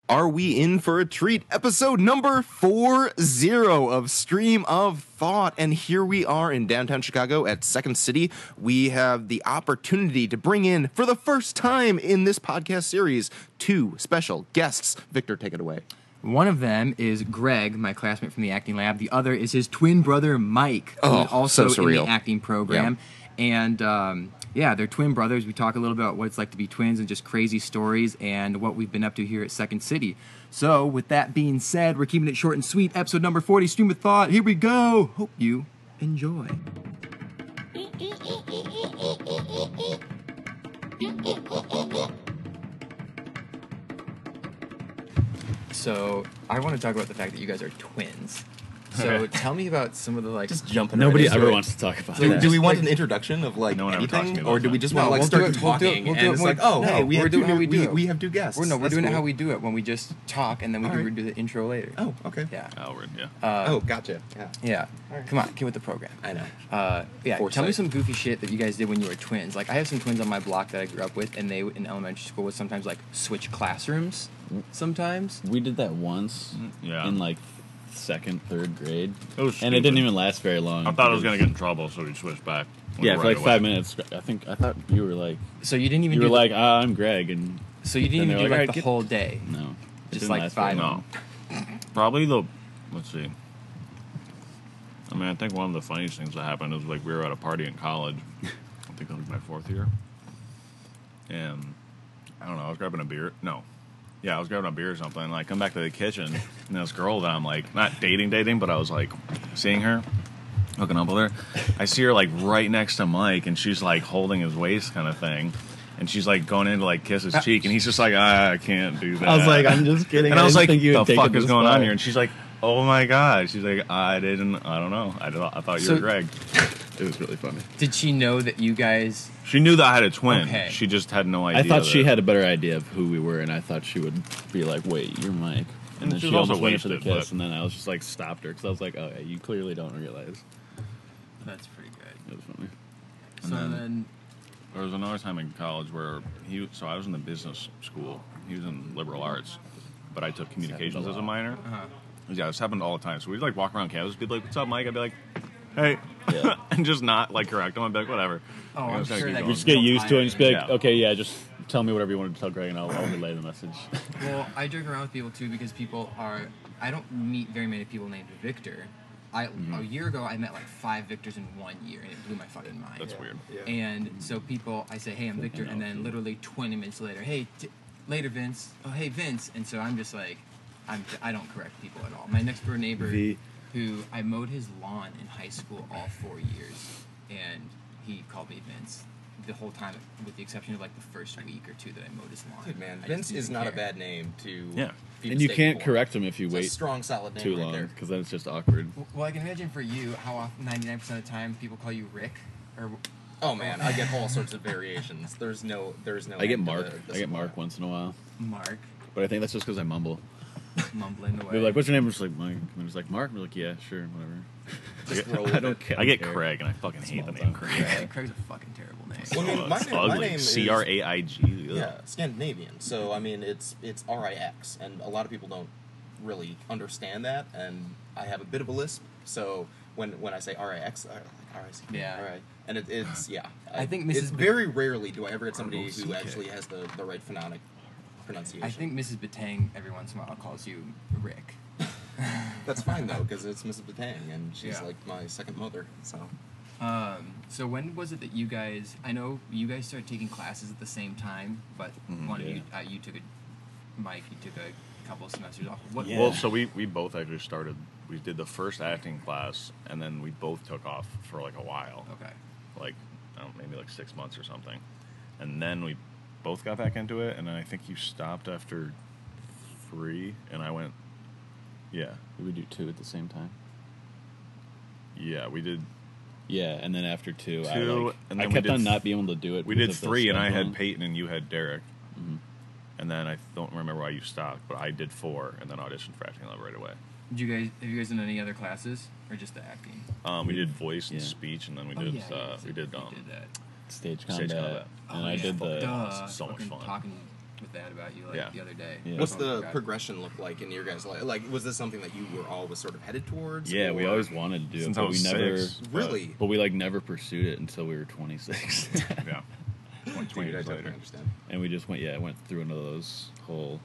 Are we in for a treat? Episode number 40 of Stream of Thought. And here we are in downtown Chicago at Second City. We have the opportunity to bring in, for the first time in this podcast series, two special guests. Victor, take it away. One of them is Greg, my classmate from the acting lab. The other is his twin brother, Mike, who's also so in surreal. the acting program. Yeah. And they're twin brothers. We talk a little bit about what it's like to be twins and just crazy stories and what we've been up to here at Second City. So, with that being said, we're keeping it short and sweet. Episode number 40, Stream of Thought. Here we go. Hope you enjoy. So, I want to talk about the fact that you guys are twins. So tell me about some of the Just jumping. Nobody right into ever it. wants to talk about Do, that. do we want an introduction of like No one ever talks to me anything, about or do we that. just No, want to like we'll start do it- we'll do it- talking we'll do and it it's more- like, oh, no, hey, we we're have doing two, how we do it. we have two guests. We're That's doing it cool. how we do it when we just talk and then we All do the intro later. Oh, okay. Yeah. Alward, yeah. Oh, gotcha. Yeah. Yeah. Alright. Come on, get with the program. I know. Yeah, tell me Foresight. some goofy shit that you guys did when you were twins. Like, I have some twins on my block that I grew up with, and they, in elementary school, would sometimes, like, switch classrooms sometimes. We did that once Yeah. in like second, third grade, It was and it didn't stupid. even last very long. I thought I was going to get in trouble, so we switched back. Yeah, for like away. 5 minutes. I thought you were like, So you didn't even you do were like, I'm Greg, and so you didn't and even they're do, like, like, "Alright, the get-" whole day. no, it Just didn't like last very 5 long. No. Probably let's see. I mean, I think one of the funniest things that happened was like we were at a party in college. I think it was my fourth year. And I don't know, I was grabbing a beer. No. Yeah, I was grabbing a beer or something. And I come back to the kitchen, and this girl that I'm like, not dating, but I was like seeing her, hooking up with her. I see her like right next to Mike, and she's like holding his waist kind of thing. And she's like going in to like kiss his cheek, and he's just like, I can't do that. I was like, I'm just kidding. And I was like, didn't think you the would take fuck it is this going on far. here? And she's like, oh my god. She's like, I don't know. I thought you So- were Greg. It was really funny. Did she know that you guys... She knew that I had a twin. Okay. She just had no idea. I thought she that- had a better idea of who we were, and I thought she would be like, "Wait, you're Mike." And then she she was also almost went for the wasted, kiss, but- and then I was just like stopped her because I was like, "Oh, yeah, you clearly don't realize." That's pretty good. It was funny. And So then- then... There was another time in college where so I was in the business school. He was in liberal arts, but I took communications as a minor. Uh-huh. Yeah, this happened all the time. So we'd like walk around campus, be like, "What's up, Mike?" I'd be like, "Hey," Yeah. and just not like correct him. I'd be like, "Whatever." Oh, Like, I'm just kinda sure keep that going. You just get used to it and just be like, Yeah. "Okay, yeah, just tell me whatever you want to tell Greg, and I'll relay the message." Well, I joke around with people, too, because people are... I don't meet very many people named Victor. A year ago, I met like 5 Victors in 1 year, and it blew my fucking mind. That's weird. And so people, I say, hey, I'm Victor, and then literally 20 minutes later, hey, later, Vince. Oh, hey, Vince. And so I'm just like, I don't correct people at all. My next door neighbor, V. who I mowed his lawn in high school all 4 years, and he called me Vince the whole time, with the exception of like the first week or 2 that I mowed his lawn. Dude, man, I Vince just is didn't not a care. bad name to. Yeah. be And you mistaken can't for. correct him if you It's a wait strong, solid name too right long, there. because then it's just awkward. Well, I can imagine for you how often 99% of the time people call you Rick, or Oh man, I get all sorts of variations. There's no. I get end to Mark. the I get supply. Mark once in a while, Mark, but I think that's just because I mumble. mumbling away. They're like, "What's your name?" I'm just like, "Mike." And I'm just like, "Mark." I'm like, "Yeah, sure, whatever." Just roll with I don't it. care. I get care. Craig, and I fucking hate Small the name town. Craig. Craig's a fucking terrible name. Well, I mean, my It's name- my ugly. name is- Craig. Yeah, Scandinavian. So I mean, it's Rix, and a lot of people don't really understand that, and I have a bit of a lisp. So when I say Rix, I like RIC. Yeah. All right. And it's yeah. I think It's Mrs. Ba- very rarely do I ever get somebody who CK. actually has the right phonic pronunciation. I think Mrs. Batang every once in a while calls you Rick. That's fine though, because it's Mrs. Batang, and she's Yeah. like my second mother. So So when was it that you guys? I know you guys started taking classes at the same time, but one of you, you took Mike, you took a couple of semesters off. What? Yeah. Well, so we both actually started. We did the first acting class, and then we both took off for like a while, Okay. like I don't know, maybe like 6 months or something, and then we both got back into it. And then I think you stopped after 3, and I went. Yeah, We would do 2 at the same time. yeah, we did. Yeah, and then after 2, I, Two, like, and I then we kept did on th- not being able to do it. We did because of the 3, and I had scheduling. Peyton, and you had Derek. Mhm. And then I don't remember why you stopped, but I did 4, and then auditioned for acting lab right away. Have you guys done any other classes or just the acting? We did voice and Yeah. speech, and then we Oh, did yeah, we did you did that. Stage Stage combat. combat. And Oh, I yeah, did fuck, the... duh, so much fucking fun. Talking with that about you Yeah. the other day. Yeah. What's Oh the my God. progression look like in your guys' life? Like, was this something that you were always sort of headed towards? Yeah, we or- always wanted to do Since it, I but we was never 6. Really? But we like never pursued it until we were 26. Yeah. 20 Dude, I years totally later. understand. And we just went through one of those whole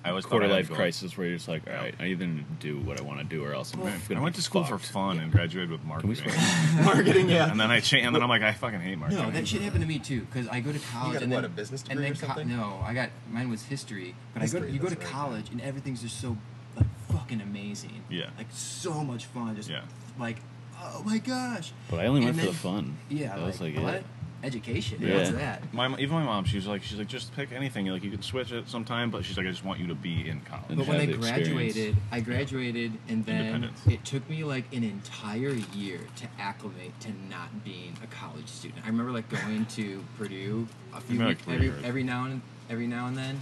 I always thought quarter I had life to go- crisis where you're just like, all Yeah. right, I either need to do what I want to do or else I'm Man, gonna I went be to school for fucked. fun and graduated with Can we marketing. switch? Marketing, yeah. And then and then I'm like, I fucking hate marketing. No, that shit happened to me too. Because I go to college got, and what, then a business and degree then or something? no, I got mine was history. But History, you go to that's right, college yeah. and everything's just so like fucking amazing. Yeah. Like so much fun. Just Yeah. like, oh my gosh. But I only went And for the then- fun. Yeah, That was like what? it. Education. Yeah. What's that? Even my mom, she's like, just pick anything. Like you can switch it sometime, but she's like, I just want you to be in college. And But when I have the experience. graduated, and then Independence. it took me like an entire year to acclimate to not being a college student. I remember like going to Purdue a few Maybe like weeks, 3 years. every now and then,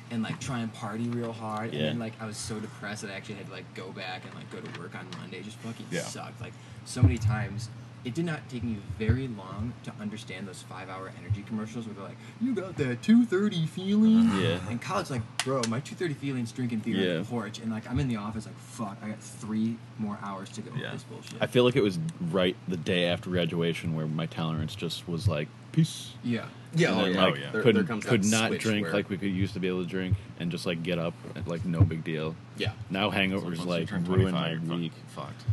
and like try and party real hard. Yeah. And then like I was so depressed that I actually had to like go back and like go to work on Monday. It just fucking Yeah. sucked. Like so many times. It did not take me very long to understand those 5-hour energy commercials where they're like, "You got that 2:30 feeling." Yeah. In college, like, bro, my 2:30 feelings drinking beer Yeah. on the porch, and like I'm in the office, like, fuck, I got 3 more hours to go Yeah. with this bullshit. I feel like it was right the day after graduation where my tolerance just was like, peace. yeah, Yeah, And oh, then, yeah. like, Oh, yeah. There could comes could that not switch drink where- like we could used to be able to drink and just like get up like no big deal. Yeah. Now hangovers Once you like turn ruin 25, my you're week. fucked.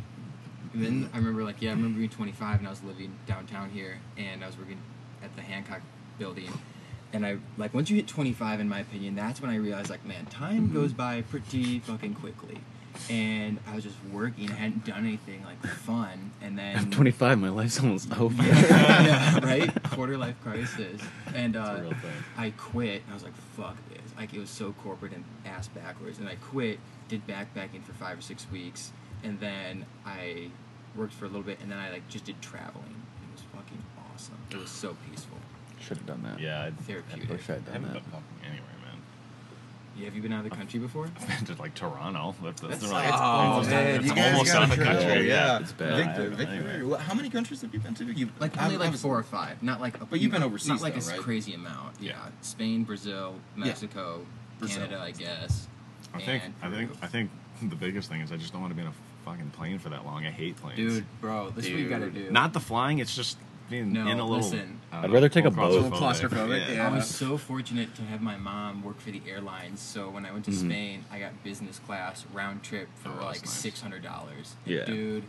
And then I remember, like, I remember being 25 and I was living downtown here, and I was working at the Hancock building. And I, like, once you hit 25, in my opinion, that's when I realized, like, man, time goes by pretty fucking quickly. And I was just working, I hadn't done anything, like, fun. And then. I'm 25, my life's almost over. Yeah, right? Quarter life crisis. And a real thing. I quit, and I was like, fuck this. Like, it was so corporate and ass backwards. And I quit, did backpacking for 5 or 6 weeks, and then I worked for a little bit, and then I, like, just did traveling. It was fucking awesome. It was so peaceful. Should have done that. Yeah, Therapeutic. I wish I'd I done haven't that. been fucking anywhere, man. Yeah, have you been out of the country before? Just like Toronto. That's That's- like, it's Oh, almost man, it's you guys almost gotta out of the travel, country. Yeah, It's bad. Victor, Yeah, Victor, anyway. how many countries have you been to? You Like, only like 4 or 5. Not like a, But you've been overseas, Not like though, a right? crazy amount. Yeah. Yeah. Spain, Brazil, Mexico, Brazil. Canada, I guess. I think the biggest thing is I just don't want to be in a fucking plane for that long. I hate planes. Dude, bro, this is what you gotta do. Not the flying. It's just being No, in a little. listen. I don't I'd know, rather take a little boat. Claustrophobic, yeah. I was so fortunate to have my mom work for the airlines. So when I went to Spain, I got business class round trip for Oh, like that's nice. $600. Yeah. Dude,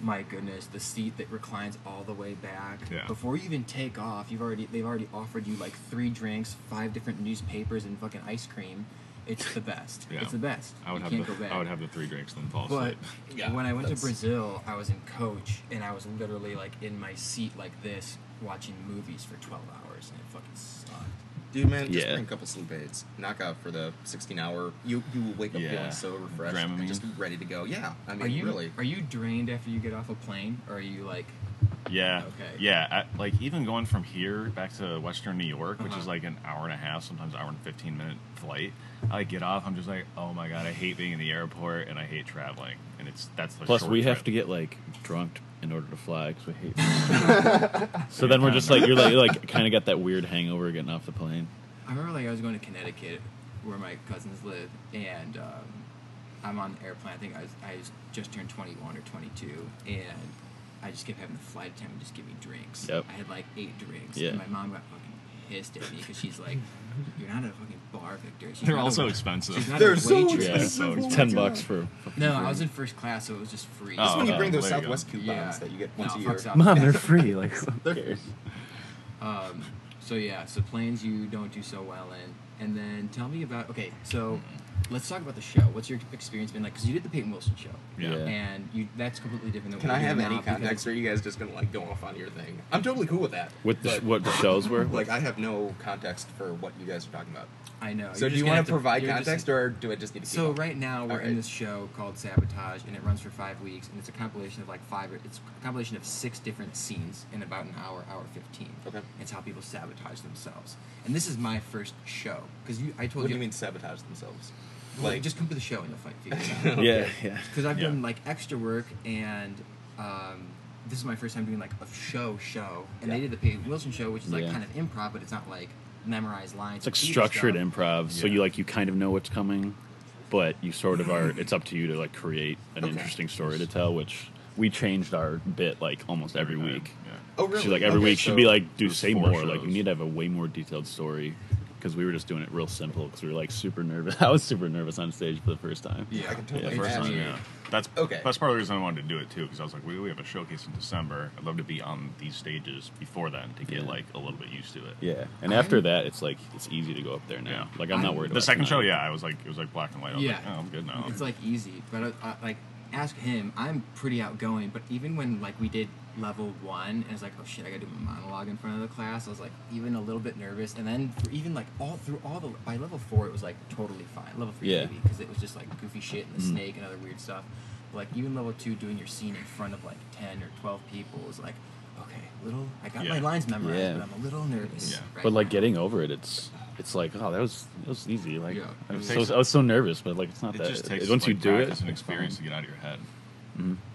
my goodness, the seat that reclines all the way back. Yeah. Before you even take off, they've already offered you like 3 drinks, 5 different newspapers, and fucking ice cream. It's the best. Yeah. It's the best. I would you have can't go back. I would have the 3 drinks then fall But asleep. Yeah, when I went to that's- Brazil, I was in coach, and I was literally like in my seat like this, watching movies for 12 hours, and it fucking sucked. Dude, man, just Yeah. bring a couple sleep aids. Knock out for the 16-hour. You will wake up Yeah. feeling so refreshed and Dramamine. just ready to go. Yeah, I mean, Are you really. are you drained after you get off a plane, or are you like? Yeah. Okay. Yeah. Like even going from here back to Western New York, which is Uh-huh. like an hour and a half, sometimes hour and 15-minute flight. I get off. I'm just like, oh my god, I hate being in the airport and I hate traveling. And that's the Plus, short we trip. have to get like drunk in order to fly because we hate. So then we're just like you're like kind of got that weird hangover getting off the plane. I remember like I was going to Connecticut, where my cousins live, and I'm on the airplane. I think I just turned 21 or 22, and I just kept having the flight attendant just give me drinks. Yep. I had like 8 drinks, Yeah. and my mom got fucking pissed at me because she's like, "You're not at a fucking bar, Victor." She's They're not also a, expensive. She's not They're a so waitress. Yeah, expensive. it's Oh my $10 for. No, I was in first class, so it was just free. Oh, When you okay. bring those There you go. Southwest coupons that you get once No, a fuck year. South- Mom, they're free. Like, who cares? So yeah, so planes you don't do so well in, and then tell me about. Okay, so let's talk about the show. What's your experience been like? Because you did the Peyton Wilson show, Yeah. Yeah. and that's completely different than Can what I you're have doing any now because- context, or are you guys just gonna like go off on your thing? I'm totally cool with that. What but, the shows were? like, I have no context for what you guys are talking about. I know. So you're do just you gonna want have to provide you're just- context, or do I just need to? So keep right now we're Alright. in this show called Sabotage, and it runs for 5 weeks, and it's a compilation of it's a compilation of 6 different scenes in about an hour 15. Okay. It's how people sabotage themselves, and this is my first show because I told What do you mean sabotage themselves? Like, just come to the show and you'll figure it out. Yeah, yeah. Because I've Yeah. done like extra work, and this is my first time doing like a show, and Yeah. they did the Peyton Wilson show, which is like Yeah. kind of improv, but it's not like memorize lines. It's like and structured stuff. improv, so you kind of know what's coming, but you sort of are. It's up to you to like create an interesting story to tell, which we changed our bit like almost every week. Yeah. Oh, really? She's like every week she'd be like, say 4 more. Like shows. you need to have a way more detailed story. Because we were just doing it real simple. Because we were like super nervous. I was super nervous on stage for the first time. Yeah, I can totally Yeah, First imagine. time, yeah. That's Okay. That's part of the reason I wanted to do it too, because I was like, we have a showcase in December. I'd love to be on these stages before then to get like a little bit used to it. Yeah, and after that, it's like it's easy to go up there now. Yeah. Like I'm not worried. The about second show, tonight. yeah, it was like black and white. I was like, oh, I'm good now. It's like easy, but like ask him. I'm pretty outgoing, but even when like we did level 1, and it's like, oh shit, I gotta do a monologue in front of the class. I was like even a little bit nervous, and then for even like all the by level 4, it was like totally fine. Level 3 Yeah. maybe because it was just like goofy shit and the snake and other weird stuff. But like even level 2, doing your scene in front of like 10 or 12 people was like, okay, I got my lines memorized, Yeah. but I'm a little nervous. Yeah. right But like now. getting over it, it's like, oh, that was easy. Like Yeah. I was so nervous, but like it's not It that. just takes once like, you do it, practice and it's experience fine. to get out of your head.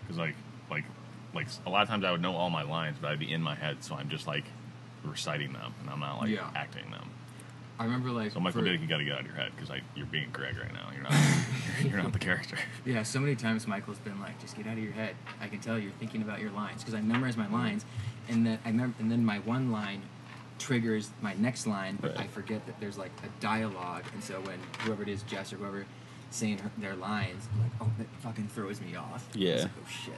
Because like a lot of times I would know all my lines, but I'd be in my head, so I'm just like reciting them, and I'm not like acting them. I remember like So Michael for- Dick, you got to get out of your head because you're being Greg right now. You're not you're not the character. Yeah, so many times Michael's been like, just get out of your head. I can tell you're thinking about your lines because I memorize my lines, and then my one line triggers my next line, but Right. I forget that there's like a dialogue, and so when whoever it is, Jess or whoever, saying their lines, I'm like, oh, that fucking throws me off. Yeah. It's like, oh shit.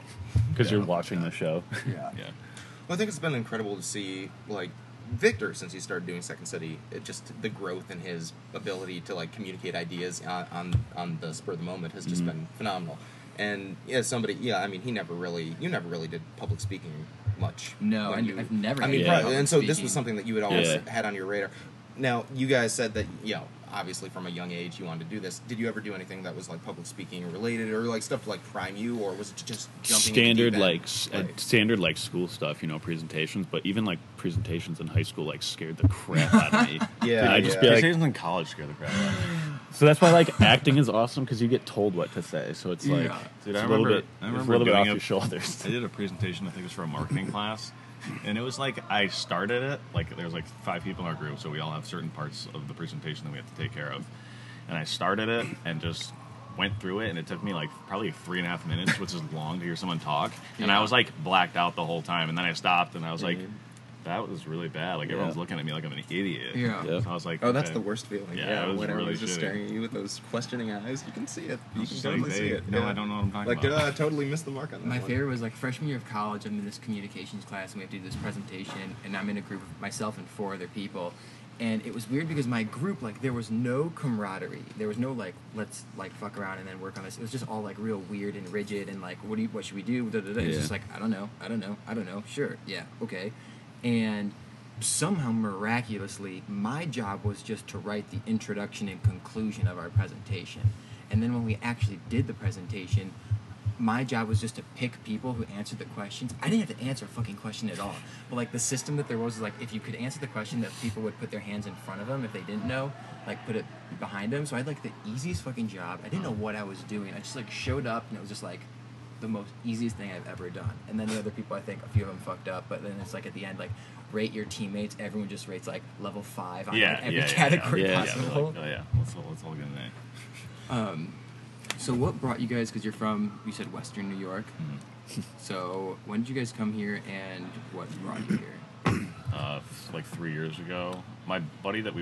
Because you're watching the show. Yeah. Yeah. Well, I think it's been incredible to see, like, Victor, since he started doing Second City, it just the growth in his ability to like communicate ideas on the spur of the moment has just been phenomenal. And as somebody, I mean, you never really did public speaking much. No, when I've never I mean, done probably, public and so this speaking. was something that you had always Yeah. had on your radar. Now, you guys said that, obviously from a young age you wanted to do this. Did you ever do anything that was like public speaking related, or like stuff to like prime you, or was it just jumping Standard into the deep like end? standard like school stuff, presentations. But even like presentations in high school like scared the crap out of me. Yeah, I'd just yeah. be like, Presentations in college scare the crap out of me. so that's why like acting is awesome because you get told what to say. So it's like Yeah. Dude, it's I a little bit, I it's remember a little bit doing off it- your shoulders. I did a presentation, I think it was for a marketing class, and it was like I started it, like there was like 5 people in our group, so we all have certain parts of the presentation that we have to take care of. And I started it and just went through it, and it took me like probably 3.5 minutes, which is long to hear someone talk. And I was like blacked out the whole time, and then I stopped, and I was like, that was really bad. Like everyone's looking at me like I'm an idiot. Yeah. Yeah. So I was like, Oh, that's okay. the worst feeling. Yeah, it was when really everyone's just shitty. staring at you with those questioning eyes. You can see it. You can just totally like, see it. no, I don't know what I'm talking like, about. did I totally miss the mark on that My one? favorite was like freshman year of college. I'm in this communications class and we have to do this presentation, and I'm in a group of myself and 4 other people. And it was weird because my group, like, there was no camaraderie. There was no like, let's like fuck around and then work on this. It was just all like real weird and rigid and like, what should we do? Da, da, da. It's Yeah. just like, I don't know. Sure, yeah, okay. And somehow miraculously, my job was just to write the introduction and conclusion of our presentation. And then when we actually did the presentation, my job was just to pick people who answered the questions. I didn't have to answer a fucking question at all. But like the system that there was like, if you could answer the question, that people would put their hands in front of them if they didn't know, like put it behind them. So I had like the easiest fucking job. I didn't know what I was doing. I just like showed up and it was just like the most easiest thing I've ever done. And then the other people, I think a few of them fucked up, but then it's like at the end, like rate your teammates. Everyone just rates like level 5 on like, every category Yeah. possible. Oh yeah, let's all get an A. So what brought you guys, because you're from, you said Western New York. So when did you guys come here and what brought you here? Like 3 years ago. My buddy that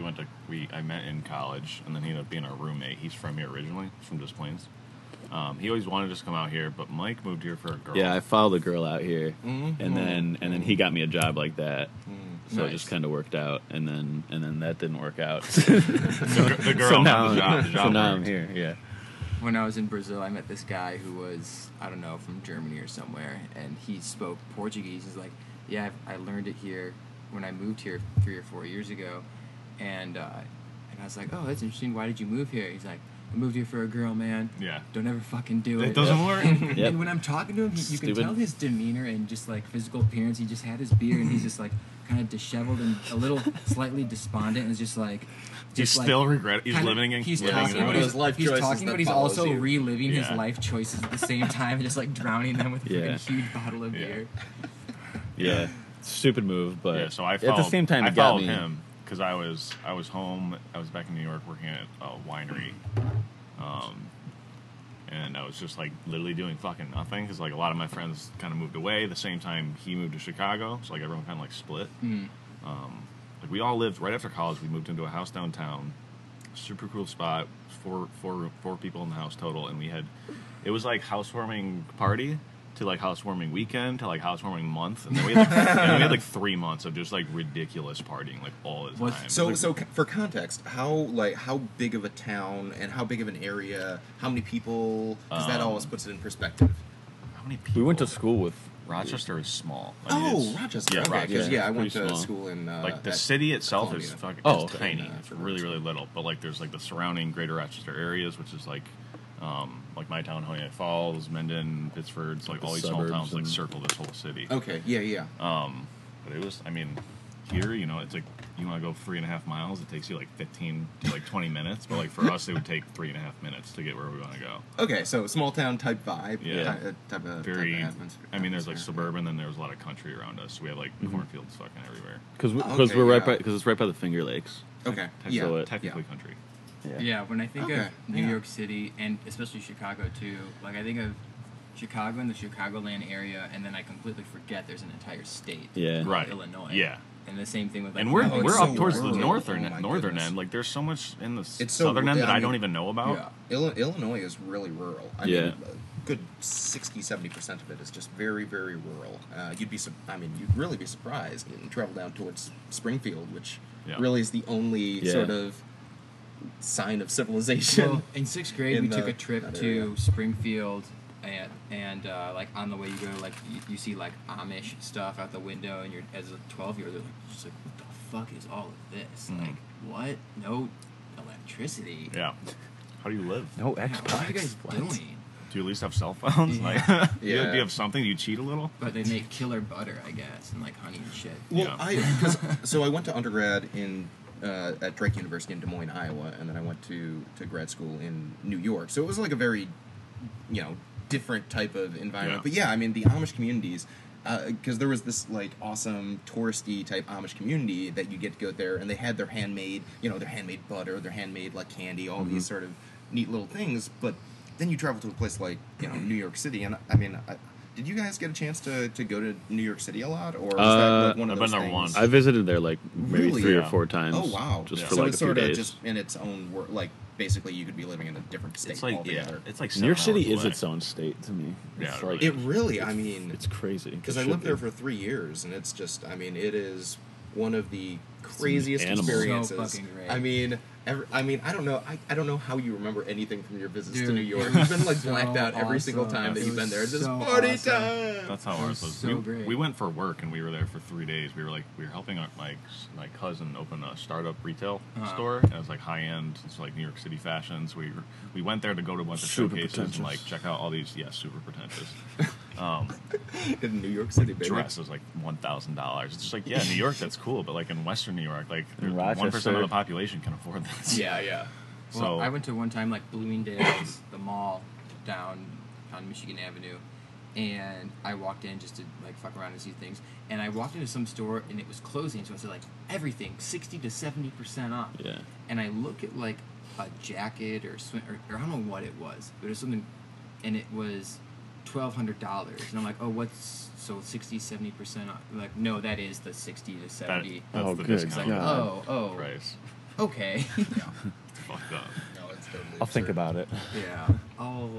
I met in college, and then he ended up being our roommate. He's from here originally, he's from Des Plaines. He always wanted to just come out here, but Mike moved here for a girl. Yeah, I followed a girl out here, and then he got me a job like that. So it Nice. just kind of worked out, and then that didn't work out. the girl, so now, not the job. so now I'm worked. here. Yeah. When I was in Brazil, I met this guy who was, I don't know, from Germany or somewhere, and he spoke Portuguese. He's like, yeah, I learned it here when I moved here 3 or 4 years ago. And I was like, oh, that's interesting. Why did you move here? He's like, I moved here for a girl, man. Yeah. Don't ever fucking do it. It doesn't work. And, Yep. and when I'm talking to him, you can Stupid. tell his demeanor and just like physical appearance. He just had his beard and he's just like kind of disheveled and a little slightly despondent. And it's just like, He's like, still regret. He's kind of- living in. He's living talking, in but it. Those life he's choices talking, that but he's follows also you. reliving his Yeah. life choices at the same time, and just like drowning them with a Yeah. freaking huge bottle of Yeah. beer. Yeah. Stupid move, but Yeah, so I at followed, the same time, I it got followed me. him because I was home. I was back in New York working at a winery, and I was just like literally doing fucking nothing because like a lot of my friends kind of moved away the same time he moved to Chicago, so like everyone kind of like split. Like we all lived right after college. We moved into a house downtown, super cool spot. Four people in the house total, and it was like housewarming party to like housewarming weekend to like housewarming month, and then we had like 3 months of just like ridiculous partying like all the time. So for context, how big of a town and how big of an area, how many people? Because that always puts it in perspective. How many people? We went to school with. Rochester is small. I mean, Rochester. Yeah, Okay, Rochester. I went Pretty to small. school in like the at city itself Columbia. is fucking okay. tiny. It's really really little. But like there's like the surrounding greater Rochester areas, which is like my town, Honeyett Falls, Mendon, Pittsford. It's like The all these small suburbs towns like and- circle this whole city. Okay, yeah. But it was, I mean, here, you know, it's like you want to go 3.5 miles, it takes you like 15 to like 20 minutes. But like for us, it would take 3.5 minutes to get where we want to go. Okay, so small town type vibe. Yeah. Type of Very. atmosphere. I mean, there's like suburban, then there's a lot of country around us. So we have like cornfields fucking everywhere. Because Okay, we're right yeah. by because it's right by the Finger Lakes. Okay, So yeah. it- Technically country. Yeah, when I think Okay, of New yeah. York City, and especially Chicago too, like I think of Chicago and the Chicagoland area, and then I completely forget there's an entire state. Yeah. Right. Illinois. Yeah. And the same thing with like And we're it's we're so up towards the rural. northern Oh my northern goodness. end. Like there's so much in the It's so southern end rural. that I I don't mean- even know about. Yeah. Illinois is really rural. I Yeah. mean, a good 60-70% of it is just very, very rural. You'd really be surprised and travel down towards Springfield, which Yeah. really is the only Yeah. sort of sign of civilization. Well, in 6th grade, in we took the- a trip that to area. Springfield, and like on the way you go, like you see like Amish stuff out the window, and you're as a 12-year-old, you're like, just like, what the fuck is all of this? Mhm. Like, what? No electricity. Yeah. How do you live? No What are you guys doing? Do you at least have cell phones? Yeah. Like, do you Yeah. have something? Do you cheat a little? But they make killer butter, I guess, and like honey and shit. Well, Yeah. so I went to undergrad at Drake University in Des Moines, Iowa, and then I went to grad school in New York. So it was like a very, different type of environment. Yeah. But yeah, I mean the Amish communities, because there was this like awesome touristy type Amish community that you get to go there, and they had their handmade, their handmade butter, their handmade like candy, all these sort of neat little things. But then you travel to a place like New York City, and I mean. Did you guys get a chance to go to New York City a lot, or was that like one of I've those been there things? once. I visited there like maybe Really? 3 or Yeah. 4 times. Oh wow! Just Yeah. for So like it's a few sort of days. just in its own like basically you could be living in a different state It's like altogether. it's like New York 7 City hours is away. its own state to me. Yeah, It's it like really It really, I mean, it's crazy. because It I should lived there be. for 3 years, and it's just, I mean, it is one of the craziest animal. experiences. So fucking great. I mean, I don't know. I don't know how you remember anything from your visits to Dude, New York. it You've was been like so blacked out every single awesome. time that It you've been was there. It's just so party awesome. time. That's how It ours was was. so great. We went for work and we were there for 3 days. We were helping my cousin open a startup retail store. And it was like high end. It's like New York City fashions. We went there to go to a bunch of Super showcases pretentious. and like check out all these super pretentious In New York City, baby. dress was like $1,000. It's just like New York that's cool, but like in Western New York, like In 1% Rochester. of the population can afford this. Yeah. Well, So I went to one time like Bloomingdale's, the mall down on Michigan Avenue, and I walked in just to like fuck around and see things. And I walked into some store and it was closing, so it said like everything 60 to 70% off. Yeah. And I look at like a jacket or I don't know what it was, but it was something, and it was $1,200. And I'm like, oh, what's so 60, 70% off? I'm like, no, that is the 60 to 70. That's Oh, the good discount God. Oh, price. okay. It's fucked up. No, it's totally I'll think absurd. about it. Yeah, I'll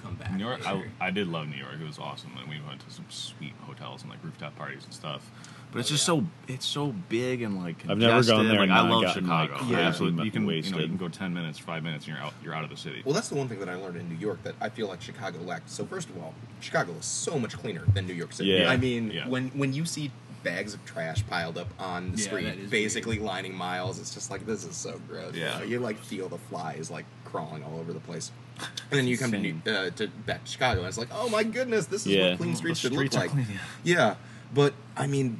come back. New York, later. I did love New York. It was awesome, and we went to some sweet hotels and like rooftop parties and stuff. But it's just it's so big and like I've never gone congested. there Like and I not love gotten, Chicago. like, I crazy absolutely, you can wasted. go 10 minutes, 5 minutes, and you're out of the city. Well, that's the one thing that I learned in New York that I feel like Chicago lacked. So first of all, Chicago is so much cleaner than New York City. Yeah. I mean, Yeah. when you see bags of trash piled up on the Yeah, street, that is basically lining miles, it's just like, this is so gross. Yeah. You like feel the flies like crawling all over the place. And then you come Insane. to back to Chicago, and it's like, oh my goodness, this is Yeah. what clean streets The should look streets are like. clean, Yeah, but I mean,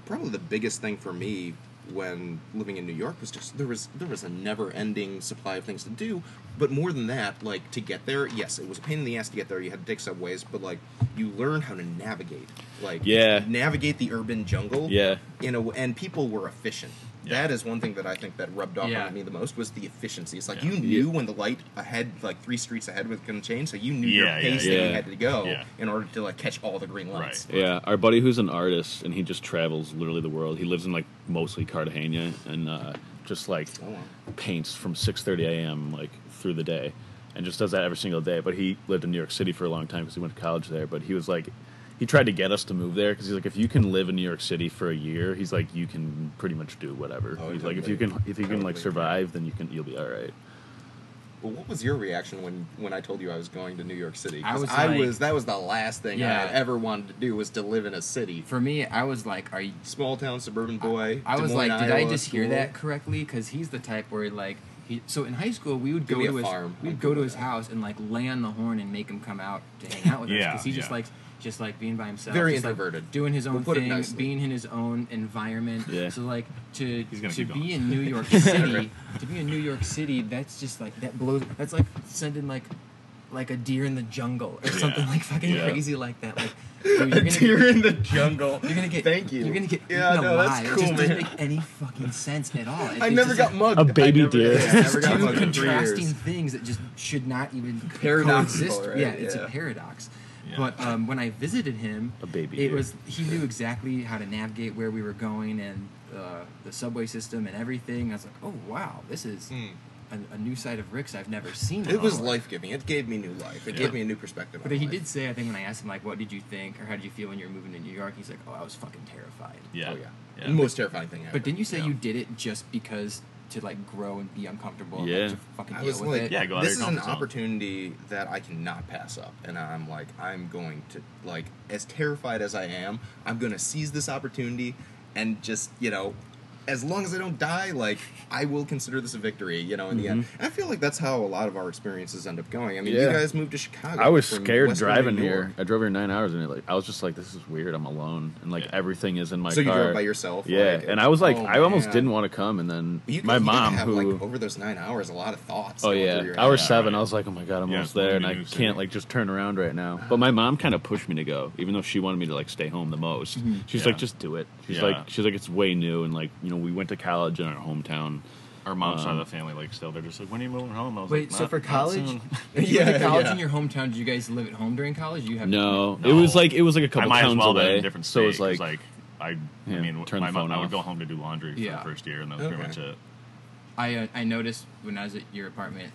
probably the biggest thing for me when living in New York was just there was a never-ending supply of things to do. But more than that, like to get there, yes, it was a pain in the ass to get there. You had to take subways, but like you learn how to navigate, like Yeah. navigate the urban jungle. Yeah. And people were efficient. that is one thing that I think that rubbed off on me the most was the efficiency. It's like you knew when the light ahead, like 3 streets ahead, was going to change, so you knew your pace that you had to go in order to like catch all the green lights. Right. Yeah, our buddy who's an artist, and he just travels literally the world. He lives in like mostly Cartagena, and just like paints from 6:30 a.m. like through the day, and just does that every single day. But he lived in New York City for a long time because he went to college there. But he was like, he tried to get us to move there because he's like, if you can live in New York City for a year, he's like, you can pretty much do whatever. He's like, if you can like survive, then you'll be all right. Well, what was your reaction when I told you I was going to New York City? That was the last thing I ever wanted to do was to live in a city. For me, I was like, are you small town suburban boy? I was Moines, like, did Iowa I just hear school? that correctly? Because he's the type where like so in high school we would go Give to me a his farm. we'd go to his house and like lay on the horn and make him come out to hang out with us because he just like being by himself, Very just introverted, like doing his own put it thing, nicely. being in his own environment. Yeah. So like to keep be going. in New York City, that's just like that blows. That's like sending like a deer in the jungle or something like fucking crazy like that. Like dude, A deer in the jungle. You're gonna get. Thank you. You're gonna get. Yeah, eaten no, alive. that's It cool, just doesn't man. make any fucking sense at all. I never got mugged. A baby deer. I never got Two mugged in 3 contrasting years. things that just should not even Paradoxical, coexist. right? Yeah, it's Yeah. a paradox. Yeah. But when I visited him, A baby it deer. was he knew exactly how to navigate where we were going and the subway system and everything. I was like, oh wow, this is a new side of Rix I've never seen. It was before. life-giving. It gave me new life. It gave me a new perspective But on he life. did say, I think when I asked him like, what did you think or how did you feel when you were moving to New York? He's like, oh, I was fucking terrified. Yeah. Oh, yeah. Yeah. The most terrifying thing ever. But didn't you say you did it just because to like grow and be uncomfortable and Yeah. like, to fucking I deal was with like, it? Yeah, go out this of is your an comfort zone. opportunity that I cannot pass up. And I'm like, I'm going to, like, as terrified as I am, I'm going to seize this opportunity and just, as long as I don't die, like, I will consider this a victory, in the end. And I feel like that's how a lot of our experiences end up going. I mean, you Yeah. guys moved to Chicago. I was from scared Western driving New here. York. I drove here 9 hours, and I was just like, "This is weird. I'm alone, and like everything is in my So car." you drove by yourself? Yeah, like, and I was like, oh, I almost man. didn't want to come, and then You my mom, have, who, like, over those 9 hours, a lot of thoughts. oh going yeah, through your hour head. 7, right. I was like, oh my god, I'm Yeah, almost there, and moving I to New can't City. like just turn around right now. But my mom kind of pushed me to go, even though she wanted me to like stay home the most. She's Yeah. like, just do it. She's Yeah. like, it's way new, and like we went to college in our hometown. Our mom's side of the family, like, still, they're just like, when are you moving home? I was Wait, like, so for not college, soon. if you went to college Yeah. in your hometown, did you guys live at home during college? You have No, No. it was like a I couple might as towns well been in away. a different So state. it was like, 'cause, I Yeah, mean, turn the I phone would off. go home to do laundry for Yeah. the first year, and that was pretty much it. I noticed when I was at your apartment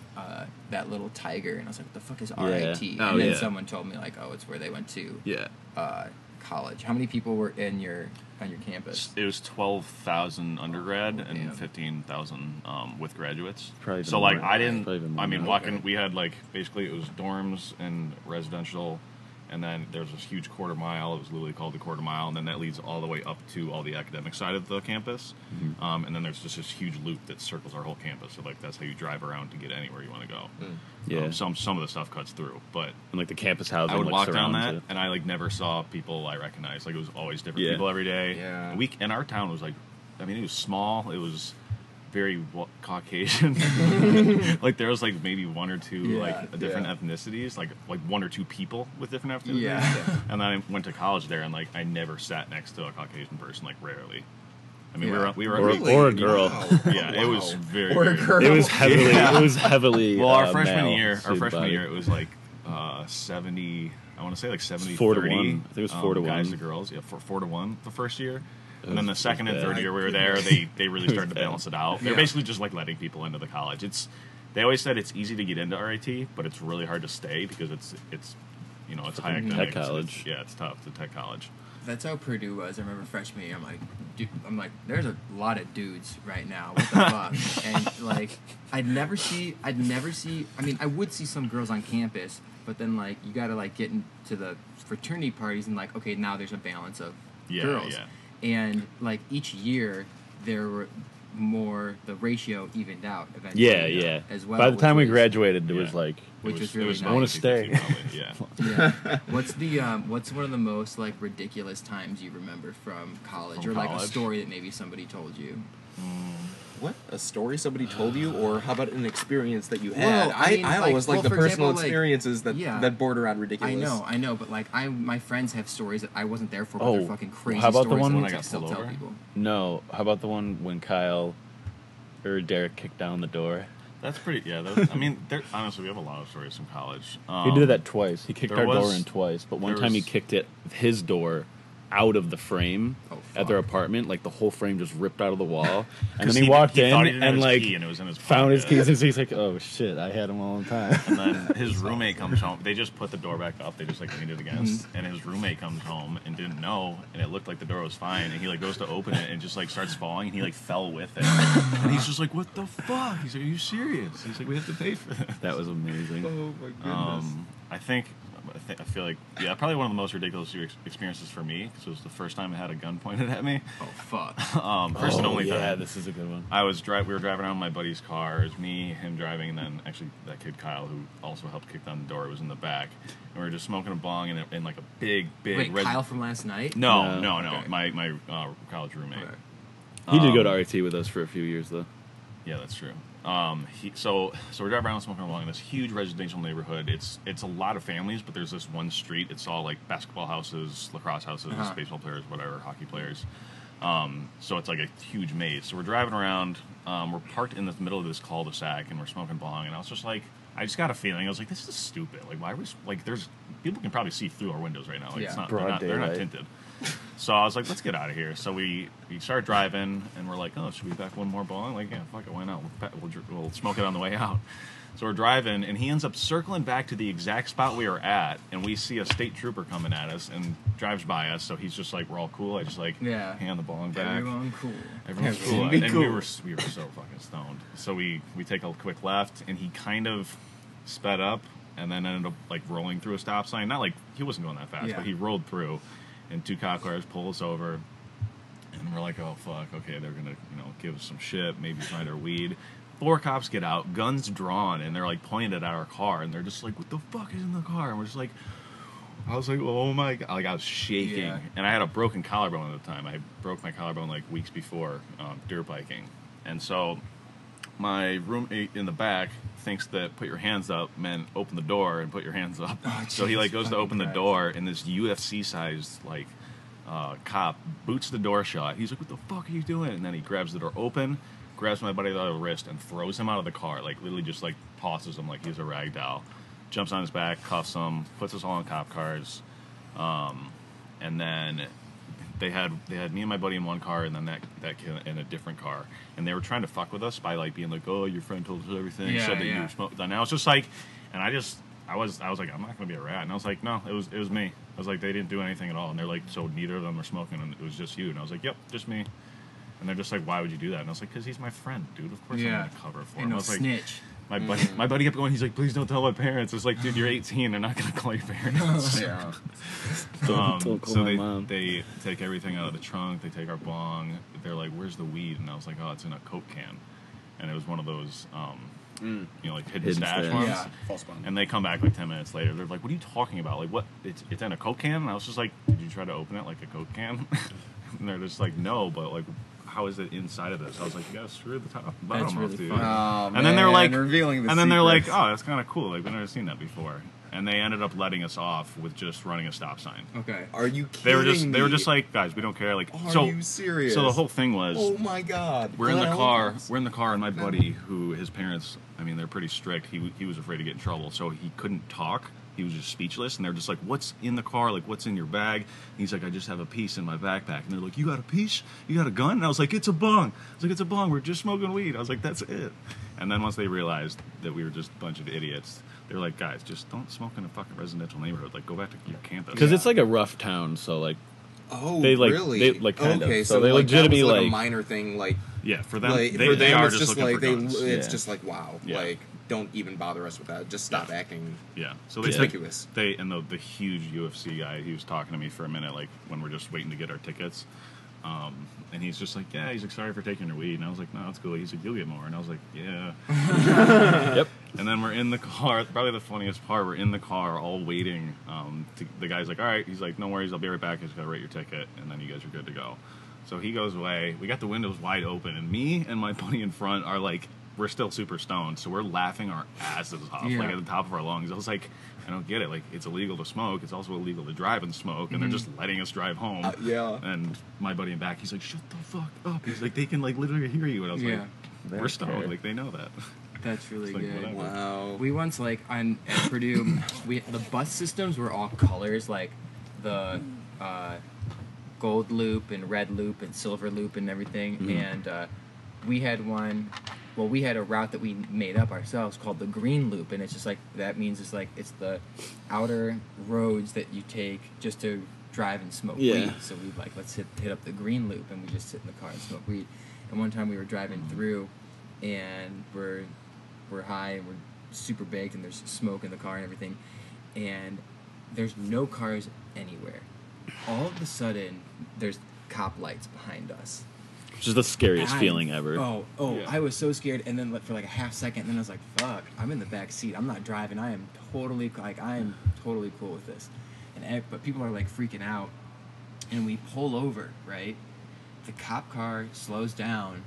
that little tiger, and I was like, what the fuck is RIT? Oh, And then yeah. someone told me like, oh, it's where they went to yeah. college. How many people were on your campus? It was 12,000 undergrad and damn. 15,000 with graduates. Probably So even like more. I didn't. Probably even more I mean, now. walking. We had like basically it was dorms and residential, and then there's this huge quarter mile. It was literally called the quarter mile, and then that leads all the way up to all the academic side of the campus. And then there's just this huge loop that circles our whole campus. So like that's how you drive around to get anywhere you want to go. Yeah. Some of the stuff cuts through, but And like the campus housing, I would like, walk down surrounds that, it. and I like never saw people I recognized. Like it was always different Yeah. people every day. Yeah. And our town was like, I mean, it was small. It was very Caucasian. Like there was like maybe one or two like different ethnicities, like one or two people with different ethnicities. Yeah. And then I went to college there, and like I never sat next to a Caucasian person, like rarely. I mean, Yeah. we were Or a girl. Wow. yeah, it was very Or a very- girl. It was heavily. It was heavily. Well, our freshman male, year, student body. it was like 70. I want to say like 70, 4 to 30, 1. I think it was 4 to guys 1. to girls. Yeah, 4 to 1 the first year. And was- then the it second was and third bad. year we were there, they really was started to bad. balance it out. They're Yeah. basically just like letting people into the college. They always said it's easy to get into RIT, but it's really hard to stay because it's high academic. college. It's tough. It's a tech college. That's how Purdue was. I remember freshman year. I'm like, there's a lot of dudes right now. What the fuck? And like, I'd never see. I mean, I would see some girls on campus, but then like, you got to like get into the fraternity parties and like, okay, now there's a balance of girls. Yeah. And like each year, there were the ratio evened out eventually. Yeah. As well. By the which time we was- graduated, it Yeah. was like. Which It was really nice. I wanna 50-50 stay. probably, yeah. Yeah. What's one of the most like ridiculous times you remember from college, From or like a college? story that maybe somebody told you? what? A story somebody told you, or how about an experience that you Well, had? I mean, I always like the for personal example, experiences that yeah. that border on ridiculous. I know, but like my friends have stories that I wasn't there for, but Oh, they're fucking crazy how about the stories one that when I I got still pulled tell over? people. No, how about the one when Kyle or Derek kicked down the door? That's pretty. Yeah, I mean, honestly, we have a lot of stories from college. He did that twice. He kicked there our door was- in twice, but one there time he was- kicked his door out of the frame Oh, at their fuck. apartment. Like the whole frame just ripped out of the wall, and 'Cause then he walked he in thought he didn't have and his like key and it was in his found his pocket. keys, and he's like, "Oh shit, I had them all the time." And then his roommate comes home. They just put the door back up. They just like leaned it against. And his roommate comes home and didn't know. And it looked like the door was fine. And he like goes to open it and just like starts falling. And he like fell with it. And he's just like, "What the fuck?" He's like, "Are you serious?" He's like, "We have to pay for this." That was amazing. Oh my goodness. I feel like probably one of the most ridiculous experiences for me because it was the first time I had a gun pointed at me. Oh fuck. First and only yeah, time. this is a good one. We were driving around in my buddy's car. It was me, him driving, and then actually that kid Kyle, who also helped kick down the door, was in the back. And we were just smoking a bong in like a big Wait, red. Kyle from last night? No. Okay. My college roommate. Okay. He did go to RT with us for a few years though. Yeah, that's true. So we're driving around smoking along in this huge residential neighborhood. It's a lot of families, but there's this one street. It's all like basketball houses, lacrosse houses, baseball players, whatever, hockey players. So it's like a huge maze. So we're driving around. We're parked in the middle of this cul-de-sac, and we're smoking bong. And I was just like, I just got a feeling. I was like, this is stupid. Like, why was like there's people can probably see through our windows right now. Like, it's not Broad they're not daylight. tinted. So I was like, let's get out of here. So we start driving, and we're like, oh, should we pack one more bong? Like, yeah, fuck it, why not? We'll smoke it on the way out. So we're driving, and he ends up circling back to the exact spot we were at, and we see a state trooper coming at us and drives by us. So he's just like, we're all cool. I just like hand the bong back. Everyone cool. Everyone's cool. And we were so fucking stoned. So we take a quick left, and he kind of sped up, and then ended up like rolling through a stop sign. Not like he wasn't going that fast, but he rolled through. And two cop cars pull us over, and we're like, oh, fuck, okay, they're going to, give us some shit, maybe find our weed. 4 cops get out, guns drawn, and they're, like, pointing it at our car, and they're just like, what the fuck is in the car? And we're just like, I was like, oh, my God. Like, I was shaking. Yeah. And I had a broken collarbone at the time. I broke my collarbone, like, weeks before dirt biking. And so my roommate in the back thinks that put your hands up meant open the door and put your hands up. Oh, so he like Jesus goes to open the fucking door, and this UFC sized like cop boots the door shut. He's like, what the fuck are you doing? And then he grabs the door open, grabs my buddy by the wrist, and throws him out of the car. Like literally just like tosses him like he's a rag doll. Jumps on his back, cuffs him, puts us all in cop cars, and then they had me and my buddy in one car, and then that kid in a different car, and they were trying to fuck with us by like being like, oh, your friend told us everything, said that you were smoking. And I was just like, and I was like, I'm not gonna be a rat, and I was like, no, it was me. I was like, they didn't do anything at all, and they're like, so neither of them are smoking, and it was just you. And I was like, yep, just me. And they're just like, why would you do that? And I was like, because he's my friend, dude. Of course I'm gonna cover for him. Ain't I no was like, snitch. my buddy kept going. He's like, please don't tell my parents. It's like, dude, you're 18. They're not gonna call your parents. Yeah. Don't call So my mom. they take everything out of the trunk. They take our bong. They're like, "Where's the weed?" And I was like, "Oh, it's in a Coke can." And it was one of those, like hidden stash stash. ones. Yeah. False bond. And they come back like 10 minutes later. They're like, "What are you talking about? Like, what? It's in a Coke can?" And I was just like, "Did you try to open it like a Coke can?" And they're just like, "No, but like, how is it inside of this?" I was like, "You gotta screw the top and bottom That's off, really dude." funny. Oh, And then they're like, revealing the and then they're like, secrets. "Oh, that's kind of cool. Like, we've never seen that before." And they ended up letting us off with just running a stop sign. Okay. Are you kidding They were me? just like, guys, we don't care. Like, Are so you serious? So the whole thing was, Oh my God. we're in the Glenn car. Elkins. We're in the car, and my buddy, who his parents, I mean, they're pretty strict. He was afraid to get in trouble, so he couldn't talk. He was just speechless, and they're just like, "What's in the car? Like, what's in your bag?" And he's like, "I just have a piece in my backpack." And they're like, "You got a piece? You got a gun?" And I was like, "It's a bong." I was like, "It's a bong. We're just smoking weed." I was like, "That's it." And then once they realized that we were just a bunch of idiots, they were like, "Guys, just don't smoke in a fucking residential neighborhood. Like, go back to your campus." Because it's like a rough town, so like Oh, They, like- really? they, like, kind of. okay, So so, they like, that legitimately, was, like, a like- minor thing, like, yeah, for them, like they for them, are it's just just looking like for guns. it's Yeah. just like wow, Yeah. like don't even bother us with that. Just stop acting. Yeah, so It's they ridiculous. They and the huge UFC guy, he was talking to me for a minute, like when we're just waiting to get our tickets, and he's just like, "Yeah," he's like, "Sorry for taking your weed," and I was like, "No, it's cool." He's like, "You'll get more," and I was like, "Yeah." Yep. And then we're in the car. Probably the funniest part, we're in the car, all waiting. The guy's like, "All right," he's like, "No worries, I'll be right back. I just gotta write your ticket, and then you guys are good to go." So he goes away. We got the windows wide open, and me and my buddy in front are like, we're still super stoned, so we're laughing our asses off, like at the top of our lungs. I was like, I don't get it. Like, it's illegal to smoke. It's also illegal to drive and smoke, and they're just letting us drive home. And my buddy in back, he's like, shut the fuck up. He's like, they can like literally hear you. And I was like, we're stoned. Like, they know that. That's really like, good. whatever. Wow. We once at Purdue, the bus systems were all colors, like the gold loop and red loop and silver loop and everything. And we had one. Well, we had a route that we made up ourselves called the green loop, and it's just like that means it's the outer roads that you take just to drive and smoke weed. So we let's hit up the green loop, and we just sit in the car and smoke weed. And one time we were driving through, and we're high and we're super baked, and there's smoke in the car and everything, and there's no cars anywhere. All of a sudden, there's cop lights behind us. Which is the scariest feeling ever. Yeah. I was so scared, and then for like a half second, and then I was like, fuck, I'm in the back seat. I'm not driving. I am totally cool with this. But people are like freaking out, and we pull over, right? The cop car slows down,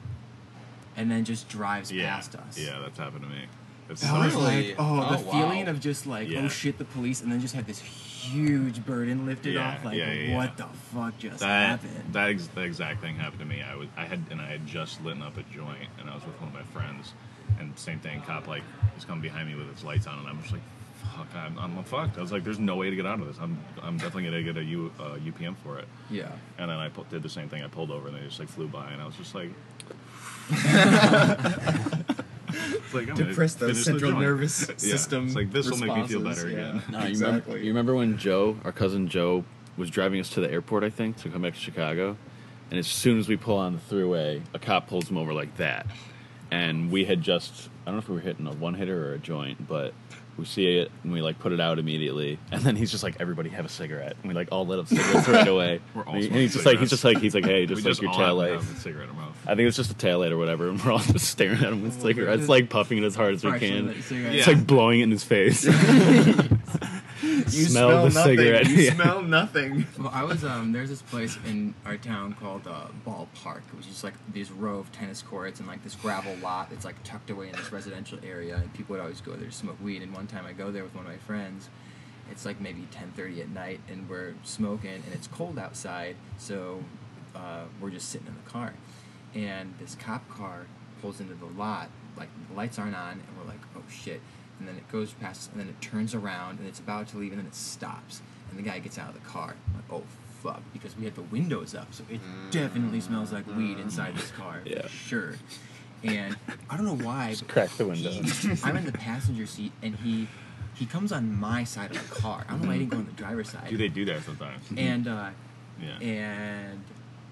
and then just drives past us. Yeah, that's happened to me. I was like, the feeling of just like, oh shit, the police, and then just had this huge burden lifted off. Like, what the fuck just happened? The exact thing happened to me. I had just lit up a joint, and I was with one of my friends, and same thing. Cop like is coming behind me with his lights on, and I'm just like, fuck, I'm fucked. I was like, there's no way to get out of this. I'm definitely gonna get a UPM for it. Yeah. And then I did the same thing. I pulled over, and they just like flew by, and I was just like. It's like, depress the central nervous system. It's like, this will make me feel better again. No, you remember when Joe, our cousin Joe, was driving us to the airport, I think, to come back to Chicago, and as soon as we pull on the thruway, a cop pulls him over like that, and we had just, I don't know if we were hitting a one-hitter or a joint, but we see it, and we like put it out immediately, and then he's just like, everybody have a cigarette, and we like all lit up cigarettes right away. We're all and he's like, hey, just like your tail light. Cigarette in our mouth. I think it was just a tail light or whatever, and we're all just staring at him with cigarettes, like puffing it as hard as we can. It's like blowing it in his face. You smell the nothing. cigarette. You smell nothing. Well, I was there's this place in our town called Ball Park, which is like these row of tennis courts and like this gravel lot that's like tucked away in this residential area, and people would always go there to smoke weed. And one time I go there with one of my friends. It's like maybe 10:30 at night, and we're smoking, and it's cold outside, so we're just sitting in the car, and this cop car pulls into the lot, like the lights aren't on, and we're like, oh shit. And then it goes past, and then it turns around, and it's about to leave, and then it stops. And the guy gets out of the car. I'm like, oh, fuck, because we had the windows up, so it definitely smells like weed inside this car, for sure. And I don't know why. Just crack the window. I'm in the passenger seat, and he comes on my side of the car. I'm letting go on the driver's side. They do that sometimes. And and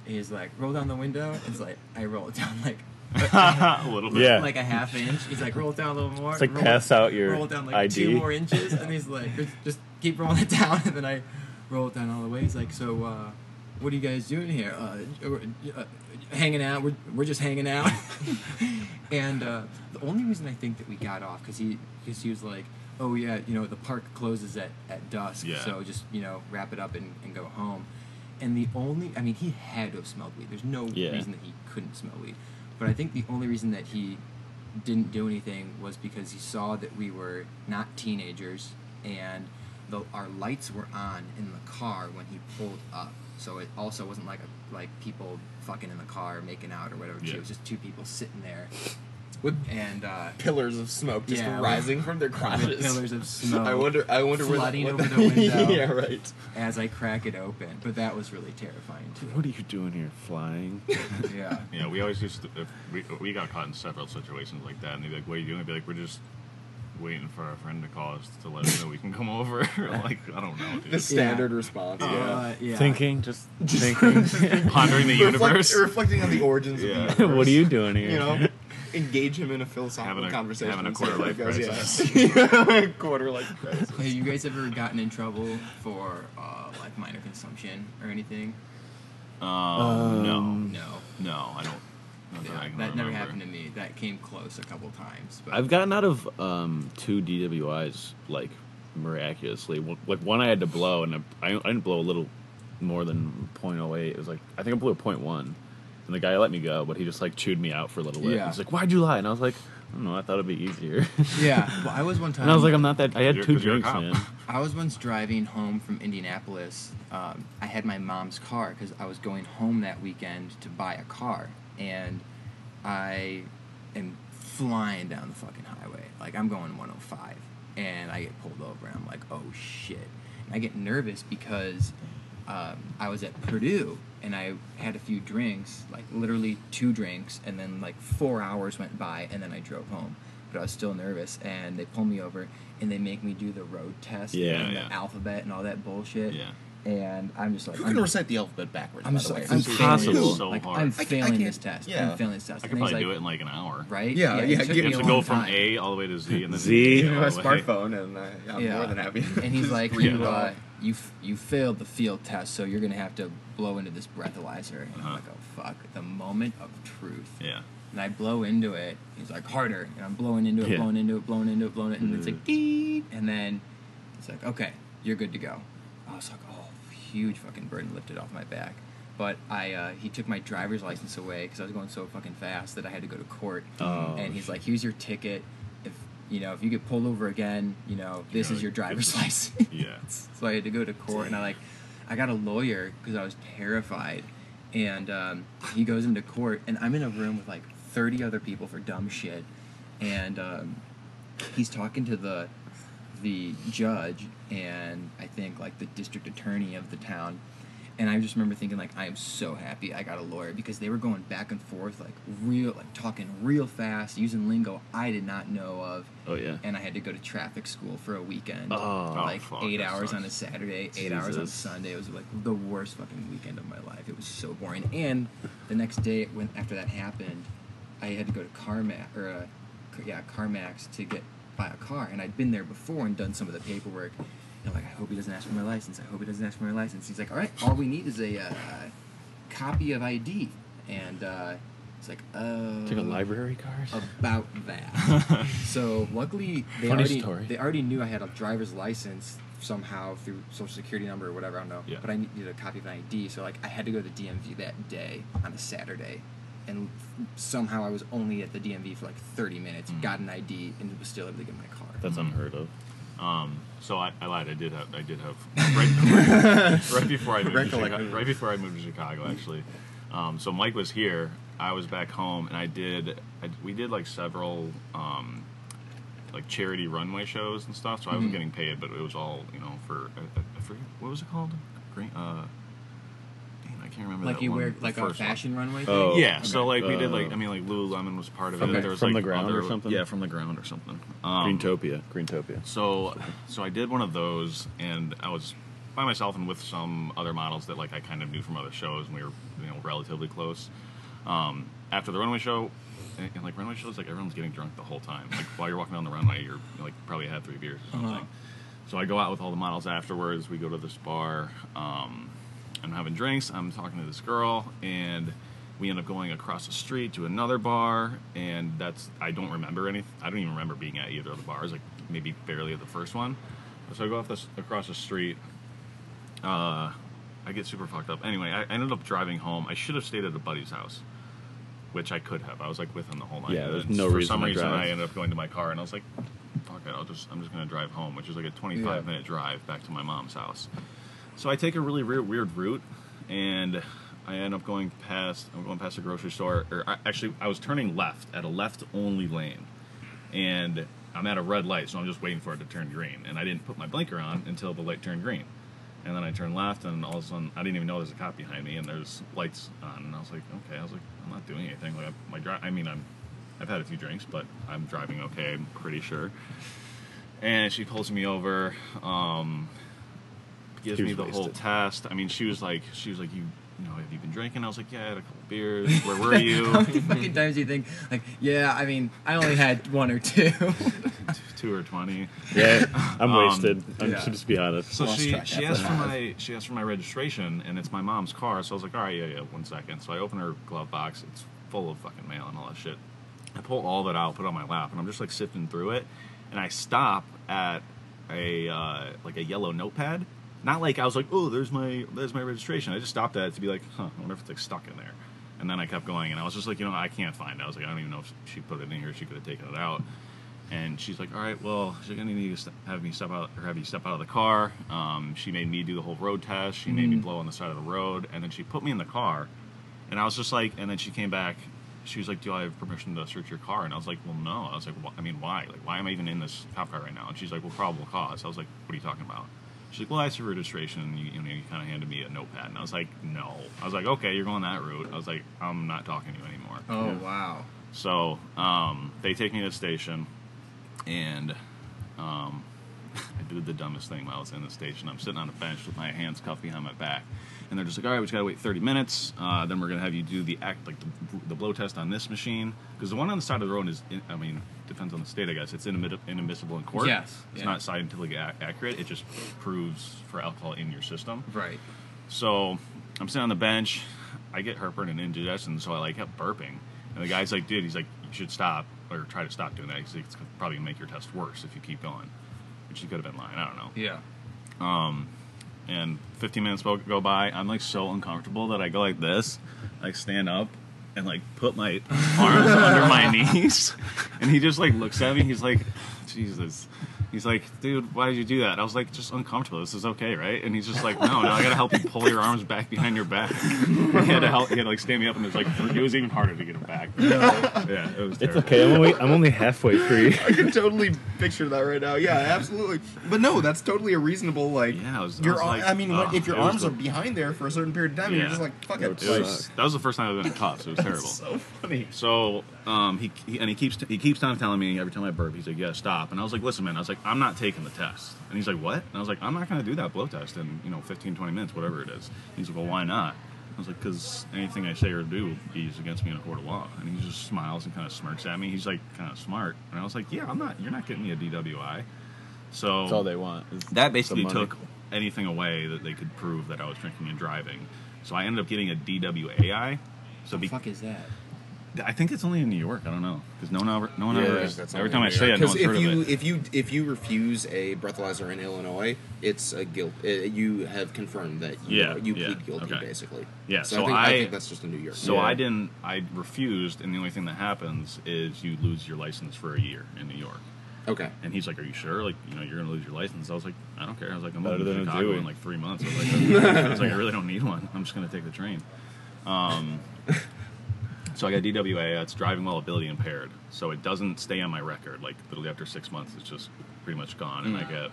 he's like, roll down the window. It's like, I roll it down like a little bit, like a half inch. He's like, roll it down a little more. It's like pass out your roll it down like ID. 2 more inches, and he's like, just keep rolling it down. And then I roll it down all the way. He's like, so what are you guys doing here? Hanging out. We're just hanging out. And the only reason I think that we got off because he was like, oh yeah, the park closes at dusk, so just wrap it up and go home. And he had to have smelled weed. There's no reason that he couldn't smell weed. But I think the only reason that he didn't do anything was because he saw that we were not teenagers, and our lights were on in the car when he pulled up. So it also wasn't like people fucking in the car making out or whatever. It was just two people sitting there. With pillars of smoke just rising from their crotches. With pillars of smoke. I wonder flooding where over the window. Yeah, right. As I crack it open, but that was really terrifying too. What are you doing here, flying? Yeah, we always used to. If we got caught in several situations like that, and they'd be like, "What are you doing?" I'd be like, "We're just waiting for our friend to call us to let us know we can come over." Like, I don't know, dude. The standard response. Thinking, just thinking, pondering the universe, reflecting on the origins of the universe. What are you doing here? Engage him in a philosophical conversation. Having a quarter-life crisis. Quarter-life crisis. Have you guys ever gotten in trouble for like minor consumption or anything? No, I don't. That never happened to me. That came close a couple times. But I've gotten out of 2 DWIs like miraculously. Like one I had to blow, and I didn't blow a little more than .08. It was like I think I blew a .1, and the guy let me go, but he just like chewed me out for a little bit. Yeah. He's like, "Why'd you lie?" And I was like, "I don't know. I thought it'd be easier." Yeah. Well, I was one time. And I was like, "I'm not that." I had You're- 2 'cause you're a drinks, cop. man. I was once driving home from Indianapolis. I had my mom's car because I was going home that weekend to buy a car, and I am flying down the fucking highway. Like, I'm going 105, and I get pulled over, and I'm like, oh shit. And I get nervous because I was at Purdue, and I had a few drinks, like literally 2 drinks, and then like 4 hours went by, and then I drove home. But I was still nervous, and they pull me over, and they make me do the road test and the alphabet and all that bullshit. Yeah. And I'm just like, Who can recite the alphabet backwards? I'm by just the way? like, I'm impossible. failing, So like, hard. I'm I failing can't- this test. yeah. I'm failing this test. I And could he's probably like, do it in like an hour. right? Yeah, it yeah, took give me it a To a long go from time. A all the way to Z and then Z. all a the way- smartphone, and I'm Yeah. more than happy. And he's like, Just you failed the field test, so you're gonna have to blow into this breathalyzer. And I'm Uh-huh. like, oh fuck, the moment of truth. Yeah. And I blow into it. He's like, harder. And I'm blowing into it, Yeah. blowing into it, blowing into it, blowing it, and it's like, deep. And then it's like, okay, you're good to go. I was like, oh, huge fucking burden lifted off my back. But he took my driver's license away because I was going so fucking fast that I had to go to court. Oh, And he's like, here's your ticket. If you get pulled over again, this is your driver's license. Yeah. So I had to go to court, and I got a lawyer because I was terrified. And he goes into court, and I'm in a room with like 30 other people for dumb shit, and he's talking to the judge and I think like the district attorney of the town. And I just remember thinking, like, I am so happy I got a lawyer because they were going back and forth, like talking real fast, using lingo I did not know of. Oh yeah. And I had to go to traffic school for a weekend. Oh, like fuck, 8 that hours sucks. on a Saturday, 8 hours on a Jesus. Sunday. It was like the worst fucking weekend of my life. It was so boring. And the next day, after that happened, I had to go to CarMax to buy a car. And I'd been there before and done some of the paperwork. And I'm like, I hope he doesn't ask for my license. I hope he doesn't ask for my license. He's like, all right, all we need is a copy of ID. And it's like, oh. Took a library card. About that. So luckily, Funny story. they already knew I had a driver's license somehow through social security number or whatever, I don't know. Yeah. But I needed a copy of an ID, so like I had to go to the DMV that day on a Saturday. And somehow I was only at the DMV for like 30 minutes, got an ID, and was still able to get my car. That's unheard of. So I lied. I did have right before I moved to Chicago. Recollection. Right before I moved to Chicago, actually. So Mike was here. I was back home, and we did like several like charity runway shows and stuff. So I wasn't getting paid, but it was all for I forget what was it called? Green. I can't remember. Like that you one, wear the like a first one. fashion runway thing? Oh. Yeah, so like we did Oh. like Lululemon was part of it. From the- There was from like the ground or other- something? Yeah, from the ground or something. Greentopia. So I did one of those, and I was by myself and with some other models that like I kind of knew from other shows, and we were relatively close. After the runway show, and like runway shows, like everyone's getting drunk the whole time. Like while you're walking down the runway, you're like probably had 3 beers or something. So I go out with all the models afterwards. We go to this bar. I'm having drinks. I'm talking to this girl, and we end up going across the street to another bar. And I don't remember anything. I don't even remember being at either of the bars. Like maybe barely at the first one. So I go across the street. I get super fucked up. Anyway, I ended up driving home. I should have stayed at a buddy's house, which I could have. I was like with him the whole night. Yeah, there's And no for reason some to reason, drive. I ended up going to my car, and I was like, "Fuck it, I'm just gonna drive home," which is like a 25-minute drive back to my mom's house. So I take a really weird route, and I end up going past a grocery store. I was turning left at a left-only lane, and I'm at a red light, so I'm just waiting for it to turn green. And I didn't put my blinker on until the light turned green. And then I turned left, and all of a sudden, I didn't even know there's a cop behind me, and there's lights on. And I was like, okay. I was like, I'm not doing anything. Like I've had a few drinks, but I'm driving okay. I'm pretty sure. And she pulls me over, gives He me was the whole wasted. test. I mean, she was like, have you been drinking? I was like, yeah, I had a couple beers. Where were you? How many fucking times do you think, like, yeah, I mean, I only had 1 or 2. 2 or 20. Yeah, I'm wasted. yeah. To just be honest. So Lost she track asked after for my registration, and it's my mom's car. So I was like, all right, yeah, 1 second. So I open her glove box. It's full of fucking mail and all that shit. I pull all that out, put it on my lap, and I'm just like sifting through it. And I stop at a yellow notepad, not like I was like, oh, there's my registration. I just stopped at it to be like, I wonder if it's like stuck in there. And then I kept going, and I was just like, I can't find it. I was like, I don't even know if she put it in here. She could have taken it out. And she's like, all right, well, she's gonna need to have you step out of the car. She made me do the whole road test. She made me blow on the side of the road, and then she put me in the car. And I was just like, and then she came back. She was like, do I have permission to search your car? And I was like, well, no. I was like, well, I mean, why? Like, why am I even in this cop car right now? And she's like, well, probable cause. I was like, what are you talking about? She's like, well, that's your registration. And you kind of handed me a notepad. And I was like, no. I was like, okay, you're going that route. I was like, I'm not talking to you anymore. Oh, wow. So they take me to the station, and I did the dumbest thing while I was in the station. I'm sitting on a bench with my hands cuffed behind my back. And they're just like, all right, we just got to wait 30 minutes. Then we're going to have you do the blow test on this machine. Because the one on the side of the road is, depends on the state, I guess. It's inadmissible in court. Yes. It's not scientifically accurate. It just proves for alcohol in your system. Right. So I'm sitting on the bench. I get heartburn and indigestion, so I kept burping. And the guy's like, dude, he's like, you should stop or try to stop doing that. He's like, it's probably going to make your test worse if you keep going. Which he could have been lying. I don't know. Yeah. And 15 minutes go by. I'm so uncomfortable that I go like this, stand up and put my arms under my knees. And he just looks at me. He's like, Jesus. He's like, dude, why did you do that? I was like, just uncomfortable. This is okay, right? And he's just like, no, I gotta help you pull your arms back behind your back. He had to stand me up, and it was even harder to get him back. Yeah, it was terrible. It's okay. I'm only halfway through. I can totally picture that right now. Yeah, absolutely. But no, that's totally a reasonable if your arms are behind there for a certain period of time, you're just like, fuck it. That was the first time I've been in cuffs. It was terrible. So funny. So he keeps on telling me every time I burp, he's like, yeah, stop. And I was like, listen, man. I was like, I'm not taking the test. And he's like, what? And I was like, I'm not going to do that blow test in 15, 20 minutes, whatever it is. He's like, well, why not? I was like, because anything I say or do will be used against me in a court of law. And he just smiles and kind of smirks at me. He's like, kind of smart. And I was like, yeah, you're not getting me a DWI. So that's all they want. That basically took anything away that they could prove that I was drinking and driving. So I ended up getting a DWAI. So the fuck is that? I think it's only in New York. I don't know because no one ever. Every time I say it, no one's heard of it. If you refuse a breathalyzer in Illinois, it's a guilt. You have confirmed that you plead guilty, basically. Yeah. So I think that's just a New York. So I refused, and the only thing that happens is you lose your license for a year in New York. Okay. And he's like, "Are you sure? You're going to lose your license?" I was like, "I don't care." I was like, "I'm moving to Chicago in 3 months." I was like, "I really don't need one. I'm just going to take the train." So I got DWA, that's driving while ability impaired. So it doesn't stay on my record. Literally after 6 months, it's just pretty much gone. And I get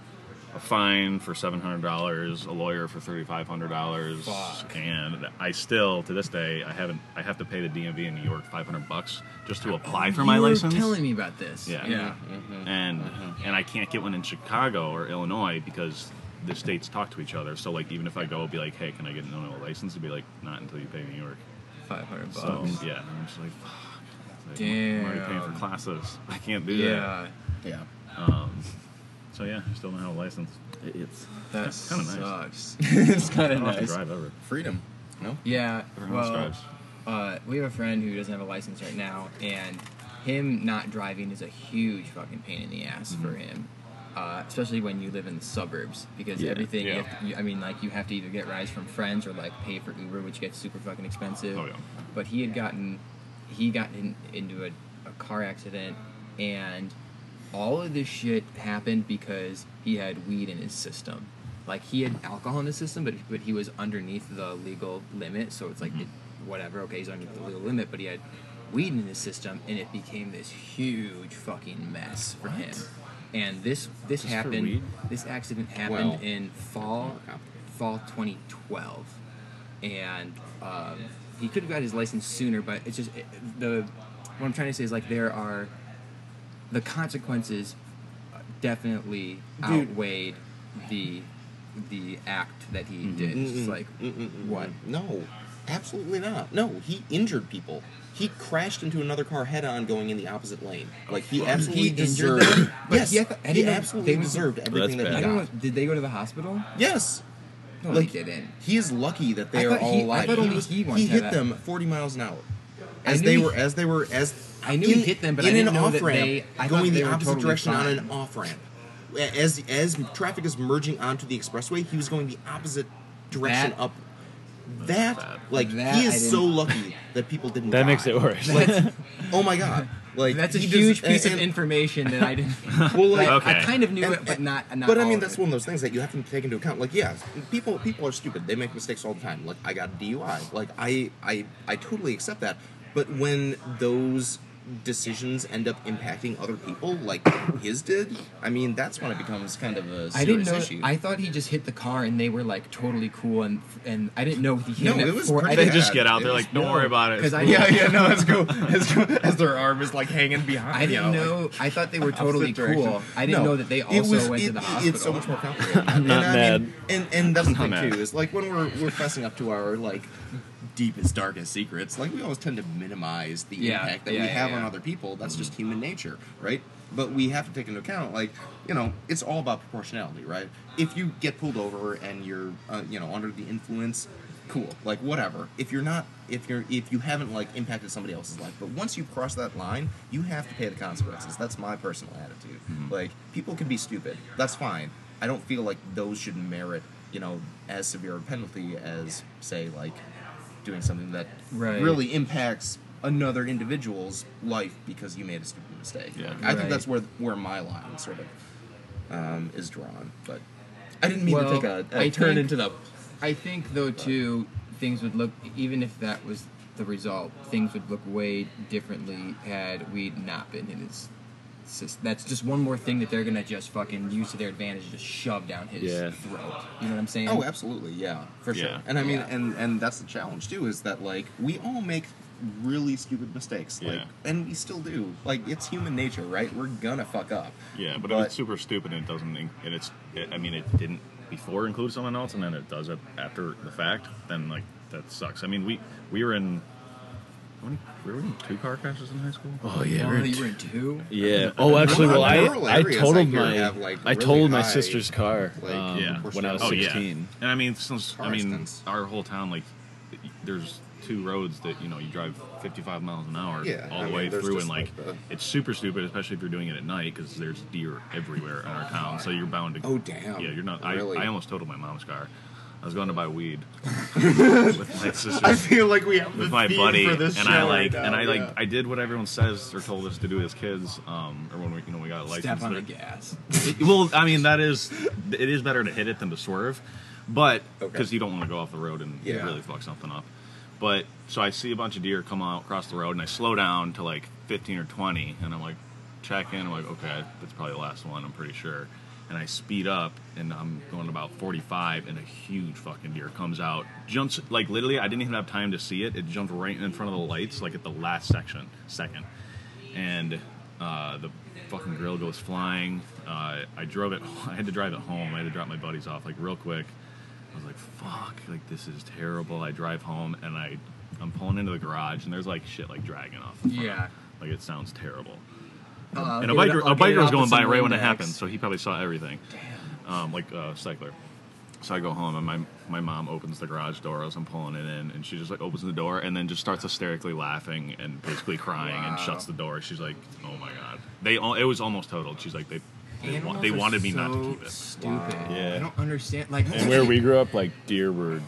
a fine for $700, a lawyer for $3,500. Fuck. And I still, to this day, I have to pay the DMV in New York $500 just to apply for my license. You were telling me about this. Yeah. Mm-hmm. And I can't get one in Chicago or Illinois because the states talk to each other. So even if I go, be like, hey, can I get an Illinois license? It'd be like, not until you pay New York. $500. So yeah, I'm just like, fuck. Damn. I'm already paying for classes. I can't do that. Yeah. So yeah, I still don't have a license. That kind of sucks. nice. It's kind of I don't have to nice. drive ever. Freedom. No. Yeah. Everyone else drives. We have a friend who doesn't have a license right now, and him not driving is a huge fucking pain in the ass for him. Especially when you live in the suburbs, because everything. Yeah. You have to either get rides from friends or pay for Uber, which gets super fucking expensive. Oh yeah. But he got into a car accident, and all of this shit happened because he had weed in his system. He had alcohol in his system, but he was underneath the legal limit, so it's whatever. Okay, he's underneath the legal limit, but he had weed in his system, and it became this huge fucking mess for him. And this happened. This accident happened in fall 2012, and he could have got his license sooner. But it's just what I'm trying to say is there are the consequences definitely outweighed the act that he did. It's just what? No, absolutely not. No, he injured people. He crashed into another car head-on going in the opposite lane. He absolutely deserved... Yes, he absolutely deserved everything that he got. Did they go to the hospital? Yes. No, they didn't. He is lucky that they are all alive. He hit them 40 miles an hour. I knew he hit them, but I didn't know that they... I going the were opposite totally direction fine. on an off-ramp. as traffic is merging onto the expressway, he was going the opposite direction up. That he is so lucky that people didn't. That die. makes it worse. Like, oh my god! Like That's a he huge does- piece of and- information that I didn't. Well, like, I Okay. kind of knew and- it, but not. But I all mean, of that's it. one of those things that you have to take into account. Like, yeah, people are stupid. They make mistakes all the time. Like, I got a DUI. Like, I totally accept that. But when those decisions end up impacting other people, like his did, I mean, that's when it becomes kind of a serious I didn't know. issue. I thought he just hit the car and they were like totally cool, and I didn't know he hit No, him at it was four. pretty I They didn't, just get out It there was- like, don't worry about it. because I No, let's go. As their arm is like hanging behind. I didn't know. I thought they were totally direction. cool. I didn't know that they also went to the hospital. It's so much more complicated. I'm not and, mad. I mean, and that's the thing mad. too, is like when we're fessing up to our like deepest, darkest secrets, like we always tend to minimize the Yeah, impact that yeah, we yeah, have yeah. on other people. That's just human nature, right? But we have to take into account, like, you know, it's all about proportionality, right? If you get pulled over and you're, you know, under the influence, cool, like whatever. If you're not, if you haven't like impacted somebody else's life, but once you cross that line, you have to pay the consequences. That's my personal attitude. Like, people can be stupid. That's fine. I don't feel like those should merit, you know, as severe a penalty as, say, like, doing something that Right. really impacts another individual's life because you made a stupid mistake. Yeah. Like, I think Right. that's where my line sort of is drawn. But I didn't mean Well, to take a I turn think- into the. I think though too, things would look, even if that was the result, things would look way differently had we not been in his. That's just one more thing that they're gonna just fucking use to their advantage, to just shove down his Yeah. throat. You know what I'm saying? Oh, absolutely, yeah, for sure. Yeah. And I mean, Yeah. and that's the challenge too, is that like we all make really stupid mistakes, like, Yeah. and we still do. Like, it's human nature, right? We're gonna fuck up. Yeah, but if it's super stupid and it doesn't, I mean, it didn't before include someone else, and then it does it after the fact, then like that sucks. I mean, we were in. We were in 2 car crashes in high school. Oh Oh, you were in 2? Yeah. Oh, actually, well, Rural I areas, totaled I hear, my have, like, I really totaled my high, sister's car like, when I was Oh, 16. yeah. And I mean, since Car I mean, accidents. our whole town, like, there's 2 roads that you drive 55 miles an hour Yeah, all I the mean, way there's through, just, and like like, the- it's super stupid, especially if you're doing it at night because there's deer everywhere in our town. So you're bound to. Oh, damn. Yeah, you're not. Really? I almost totaled my mom's car. I was going to buy weed with my sister. I feel like we have With the my theme buddy, for this and show I right now, yeah. I did what everyone says or told us to do as kids, or when we got a license. Step on the there. gas. Well, I mean, it is better to hit it than to swerve, but Okay. because you don't want to go off the road and Yeah. really fuck something up. But so I see a bunch of deer come out across the road, and I slow down to like 15 or 20, and I'm like, check in. I'm like, okay, that's probably the last one. I'm pretty sure. And I speed up, and I'm going about 45, and a huge fucking deer comes out, jumps, like literally, I didn't even have time to see it. It jumped right in front of the lights, like at the last second. And the fucking grill goes flying. I drove it. I had to drive it home. I had to drop my buddies off like real quick. I was like, fuck, like this is terrible. I drive home, and I'm pulling into the garage, and there's like shit like dragging off. the front. Yeah. Like it sounds terrible. I'll And a get it- biker, I'll a get it biker was off going with by some right when it Windex. happened, so he probably saw everything. Like Cycler. So I go home, and my mom opens the garage door as I'm pulling it in, and she just like opens the door and then just starts hysterically laughing and basically crying and shuts the door. She's like, "Oh my god!" It was almost totaled. She's like, they Animals wanted are me not to so keep it. Stupid. Yeah. I don't understand. Like, And where we grew up, like deer were.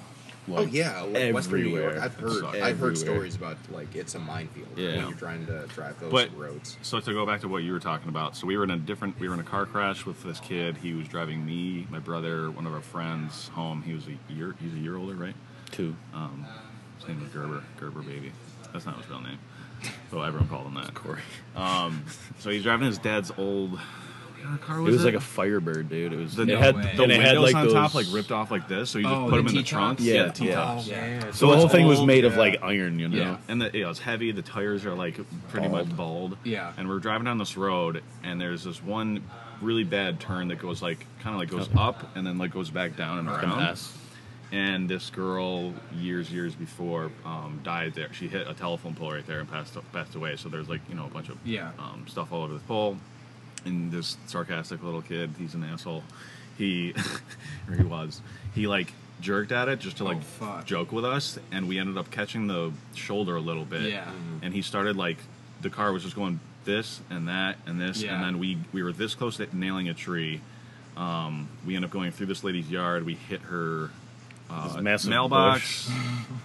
Oh yeah, like Western New York. everywhere. I've Everywhere. heard stories about like it's a minefield Yeah. when you're trying to drive those But roads. so to go back to what you were talking about, so we were in a car crash with this kid. He was driving me, my brother, one of our friends home. He's a year older, right? 2. His name was Gerber baby. That's not his real name, so everyone called him that. Corey. So he's driving his dad's old. What kind of car It was was like a Firebird, dude. It was. The, it no had, way. the and it windows had like on those, top like ripped off like this, so you just Oh, put the them in the T-tops? trunk. Yeah, the T-tops. yeah. So the whole it's thing was old, made of yeah. like iron, you know. Yeah, and it's heavy. The tires are like pretty much bald. Yeah. And we're driving down this road, and there's this one really bad turn that goes like kind of like goes up and then like goes back down and Like an around. S. And this girl years before died there. She hit a telephone pole right there and passed away. So there's like a bunch of stuff all over the pole. And this sarcastic little kid, he's an asshole. He like jerked at it just to like fuck. joke with us, and we ended up catching the shoulder a little bit. Yeah. And he started like the car was just going this and that and this, Yeah. and then we were this close to nailing a tree. We end up going through this lady's yard. We hit her This massive mailbox,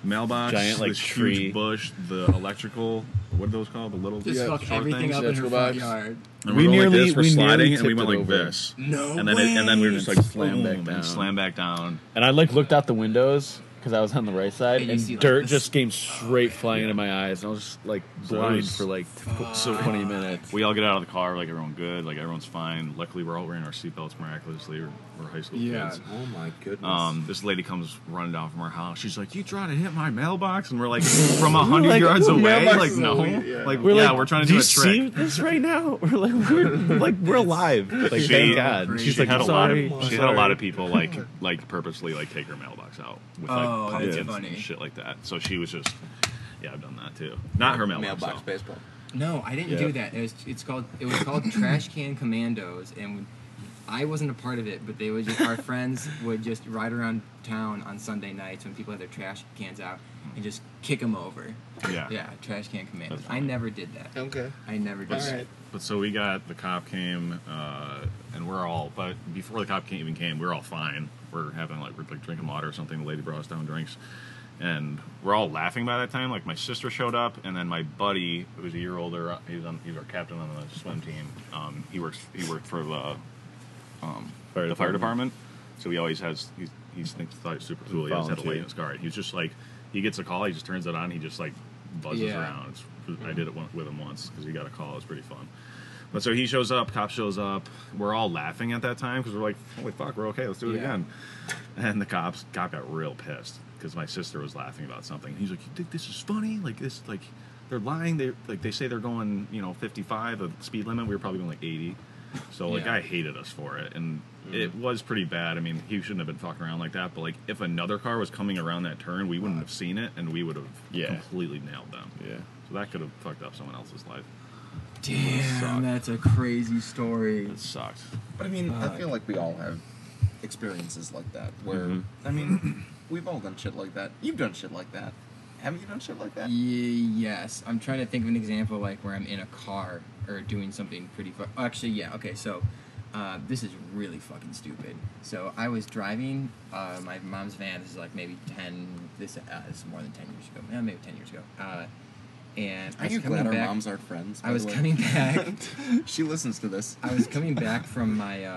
Giant, like, this tree. huge bush, the electrical. What are those called? The little Just fuck short everything things? up in her Electrical front box. yard. And We we were like nearly- this, we're we sliding, nearly and we went tipped it like over. this. No And then we were just like Slammed back boom, down. and slammed back down. And I like looked out the windows because I was on the right side, And you and see, like, dirt this- just came straight flying into my eyes, and I was just like So blind was- for like 20 minutes. We all get out of the car, like everyone good, like everyone's fine. Luckily, we're all wearing our seatbelts miraculously. We're high school Yeah. kids. Oh my goodness. This lady comes running down from our house. She's like, "You trying to hit my mailbox?" And we're like, "From 100 like, yards "Ooh, away." mailbox Like, is no, away, yeah. like We're yeah, like, we're trying to do do you a trick. see this right now? We're alive. Like, She- thank God. Crazy. She's She like, had a lot sorry. of she had a lot of people like purposely like take her mailbox out with like Oh, that's pumpkins funny. and shit like that. So she was just I've done that too. Not her mailbox. Mailbox though. baseball. No, I didn't Yeah. do that. It was called Trash Can Commandos, and I wasn't a part of it. But they would our friends would just ride around town on Sunday nights when people had their trash cans out and just kick them over. Yeah. Yeah, Trash Can Commandos. That's I funny. never did that. Okay. I never did All that. right. But so we got the cop came, and but before the cop even came, we were all fine. We're drinking water or something. The lady brought us down drinks, and we're all laughing by that time. Like my sister showed up, and then my buddy, who was a year older, he was our captain on the swim team. He worked for the fire department. So he always has thought it's super cool. He always had a light in his car. He's just like he gets a call, he just turns it on, he just like buzzes Yeah. around. I did it with him once because he got a call. It was pretty fun. But so he shows up, cop shows up. We're all laughing at that time because we're like, holy fuck, we're okay, let's do it Yeah. again. And the cop got real pissed because my sister was laughing about something. He's like, you think this is funny? Like this, like they're lying. They say they're going 55 the speed limit. We were probably going like 80. So like Yeah. I hated us for it, and it was pretty bad. I mean, he shouldn't have been fucking around like that. But like if another car was coming around that turn, we wouldn't have seen it, and we would have completely nailed them. Yeah. So that could have fucked up someone else's life. Damn, Sucked. that's a crazy story. It sucked. But I mean, I feel like we all have experiences like that where, Mhm. I mean, we've all done shit like that. You've done shit like that. Haven't you done shit like that? Yes, I'm trying to think of an example like where I'm in a car or doing something pretty. Actually, yeah. Okay, so this is really fucking stupid. So I was driving my mom's van. This is like maybe 10. This is more than 10 years ago. Maybe 10 years ago. And I Are was you coming glad our back. moms aren't friends? by I was the way? coming back. She listens to this. I was coming back from my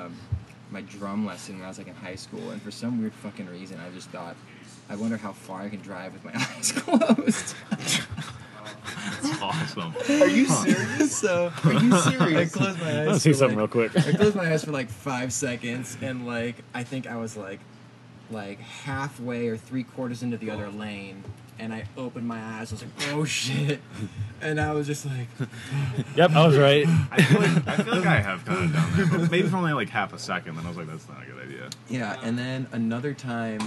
my drum lesson when I was like in high school, and for some weird fucking reason, I just thought, I wonder how far I can drive with my eyes closed. That's awesome. Are you serious? So Are you I serious? closed my eyes. Let's see for, something like, real quick. I closed my eyes for like 5 seconds, and like I think I was like halfway or 3/4 into the other lane, and I opened my eyes. I was like, oh shit, and I was just like, Yep, I was right. I feel like I have kind of done that, but maybe for only like half a second. Then I was like, that's not a good idea. yeah. And then another time,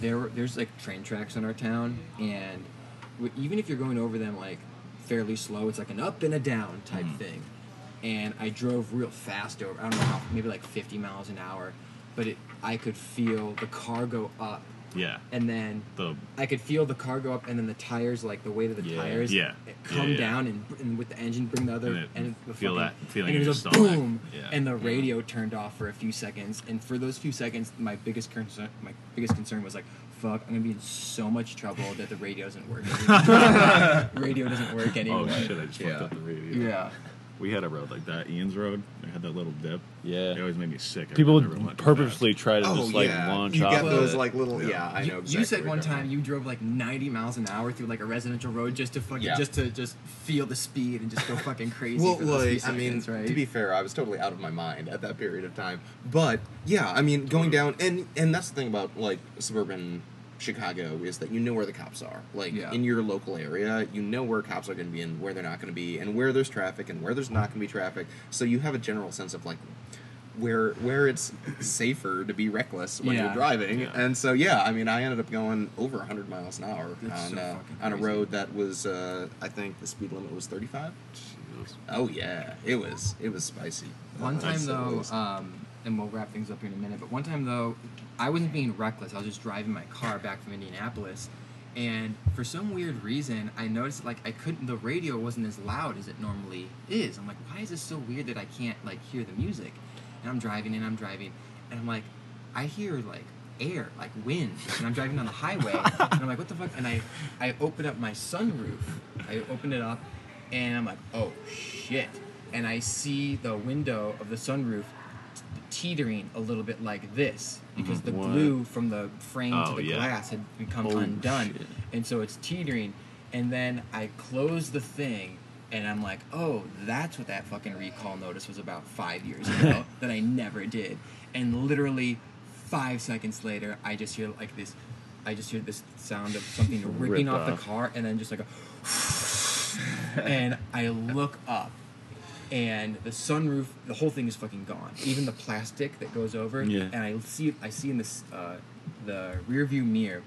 there's like train tracks in our town, and even if you're going over them like fairly slow, it's like an up and a down type thing. And I drove real fast over. I don't know how, maybe like 50 miles an hour, but I could feel the car go up, Yeah. and then I could feel the car go up, and then the tires, like the weight of the tires, Yeah. come Yeah. down, and with the engine bring the other, And the feel fucking, that feeling and it in was your a stomach. boom, Yeah. and the radio turned off for a few seconds, and for those few seconds, my biggest concern was like, fuck, I'm gonna be in so much trouble that the radio doesn't work anymore. Radio doesn't work anymore. Oh shit! I just fucked up the radio. Yeah. We had a road like that, Ian's Road. It had that little dip. Yeah. It always made me sick. every People time I went would too purposely try to Oh, just like yeah. launch You off get of those it. like little. Yeah, I know. You Exactly said what one you're talking time about. you drove like 90 miles an hour through like a residential road just to fucking Yeah. just feel the speed and just go fucking crazy. Well, for those few like, I mean, seconds, right? to be fair, I was totally out of my mind at that period of time. But yeah, I mean, going down, and that's the thing about like suburban Chicago is that you know where the cops are. Like Yeah. in your local area, you know where cops are going to be and where they're not going to be, and where there's traffic and where there's not going to be traffic. So you have a general sense of like where it's safer to be reckless when Yeah. you're driving. Yeah. And so yeah, I mean, I ended up going over 100 miles an hour That's on so fucking on a crazy. road that was I think the speed limit was 35. Oh yeah, it was spicy. One time That's the though, worst. and we'll wrap things up here in a minute, but one time though, I wasn't being reckless. I was just driving my car back from Indianapolis, And for some weird reason, I noticed like the radio wasn't as loud as it normally is. I'm like, why is this so weird that I can't like hear the music? And I'm driving, and I'm like, I hear like air, like wind, and I'm driving on the highway, and I'm like, what the fuck? And I open up my sunroof, I open it up, and I'm like, oh shit, and I see the window of the sunroof teetering a little bit like this because the glue from the frame to the glass had become undone, shit. And so it's teetering, and then I close the thing, and I'm like, oh, that's what that fucking recall notice was about 5 years ago that I never did. And literally 5 seconds later, I just hear this sound of something ripping off the car, and then just like a and I look up, and the sunroof, the whole thing is fucking gone. Even the plastic that goes over, and I see in this the rear view mirror,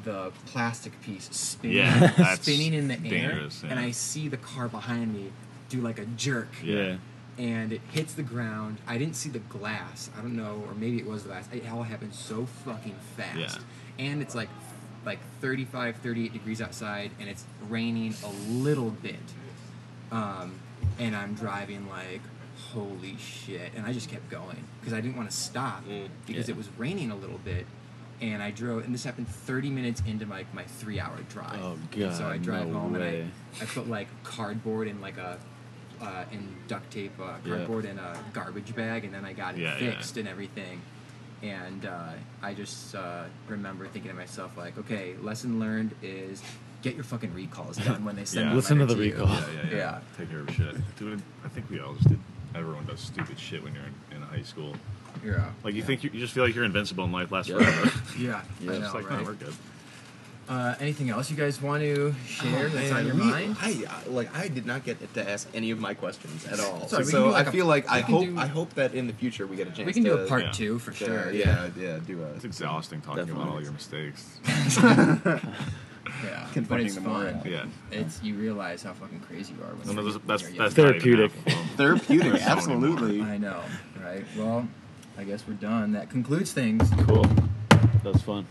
the plastic piece spinning in the air, and I see the car behind me do like a jerk. Yeah. And it hits the ground. I didn't see the glass. I don't know, or maybe it was the glass. It all happened so fucking fast. Yeah. And it's like 35, 38 degrees outside, and it's raining a little bit. And I'm driving like, holy shit. And I just kept going because I didn't want to stop because it was raining a little bit. And I drove, and this happened 30 minutes into my 3-hour drive. Oh, God. And so I drive home, and I put like cardboard in like a, and duct tape cardboard in a garbage bag, and then I got it fixed and everything. And I just remember thinking to myself, like, okay, lesson learned is get your fucking recalls done when they send a listen to the letter recall. Yeah. Take care of shit. Dude, I think we all just did. Everyone does stupid shit when you're in high school. Yeah. Like you think you just feel like you're invincible and life lasts forever. Yeah. I know, just like, right? no, we're good. Anything else you guys want to share that's on your mind? I did not get to ask any of my questions at all. Sorry, So I feel like I hope that in the future we get a chance. We can do a part 2 for sure. Do a. It's exhausting talking about all your mistakes. Yeah, Confronting but it's them fun. all. Yeah. It's you realize how fucking crazy you are when No, you're that's young. therapeutic. Therapeutic, There's so many absolutely. I know, right? Well, I guess we're done. That concludes things. Cool. That was fun.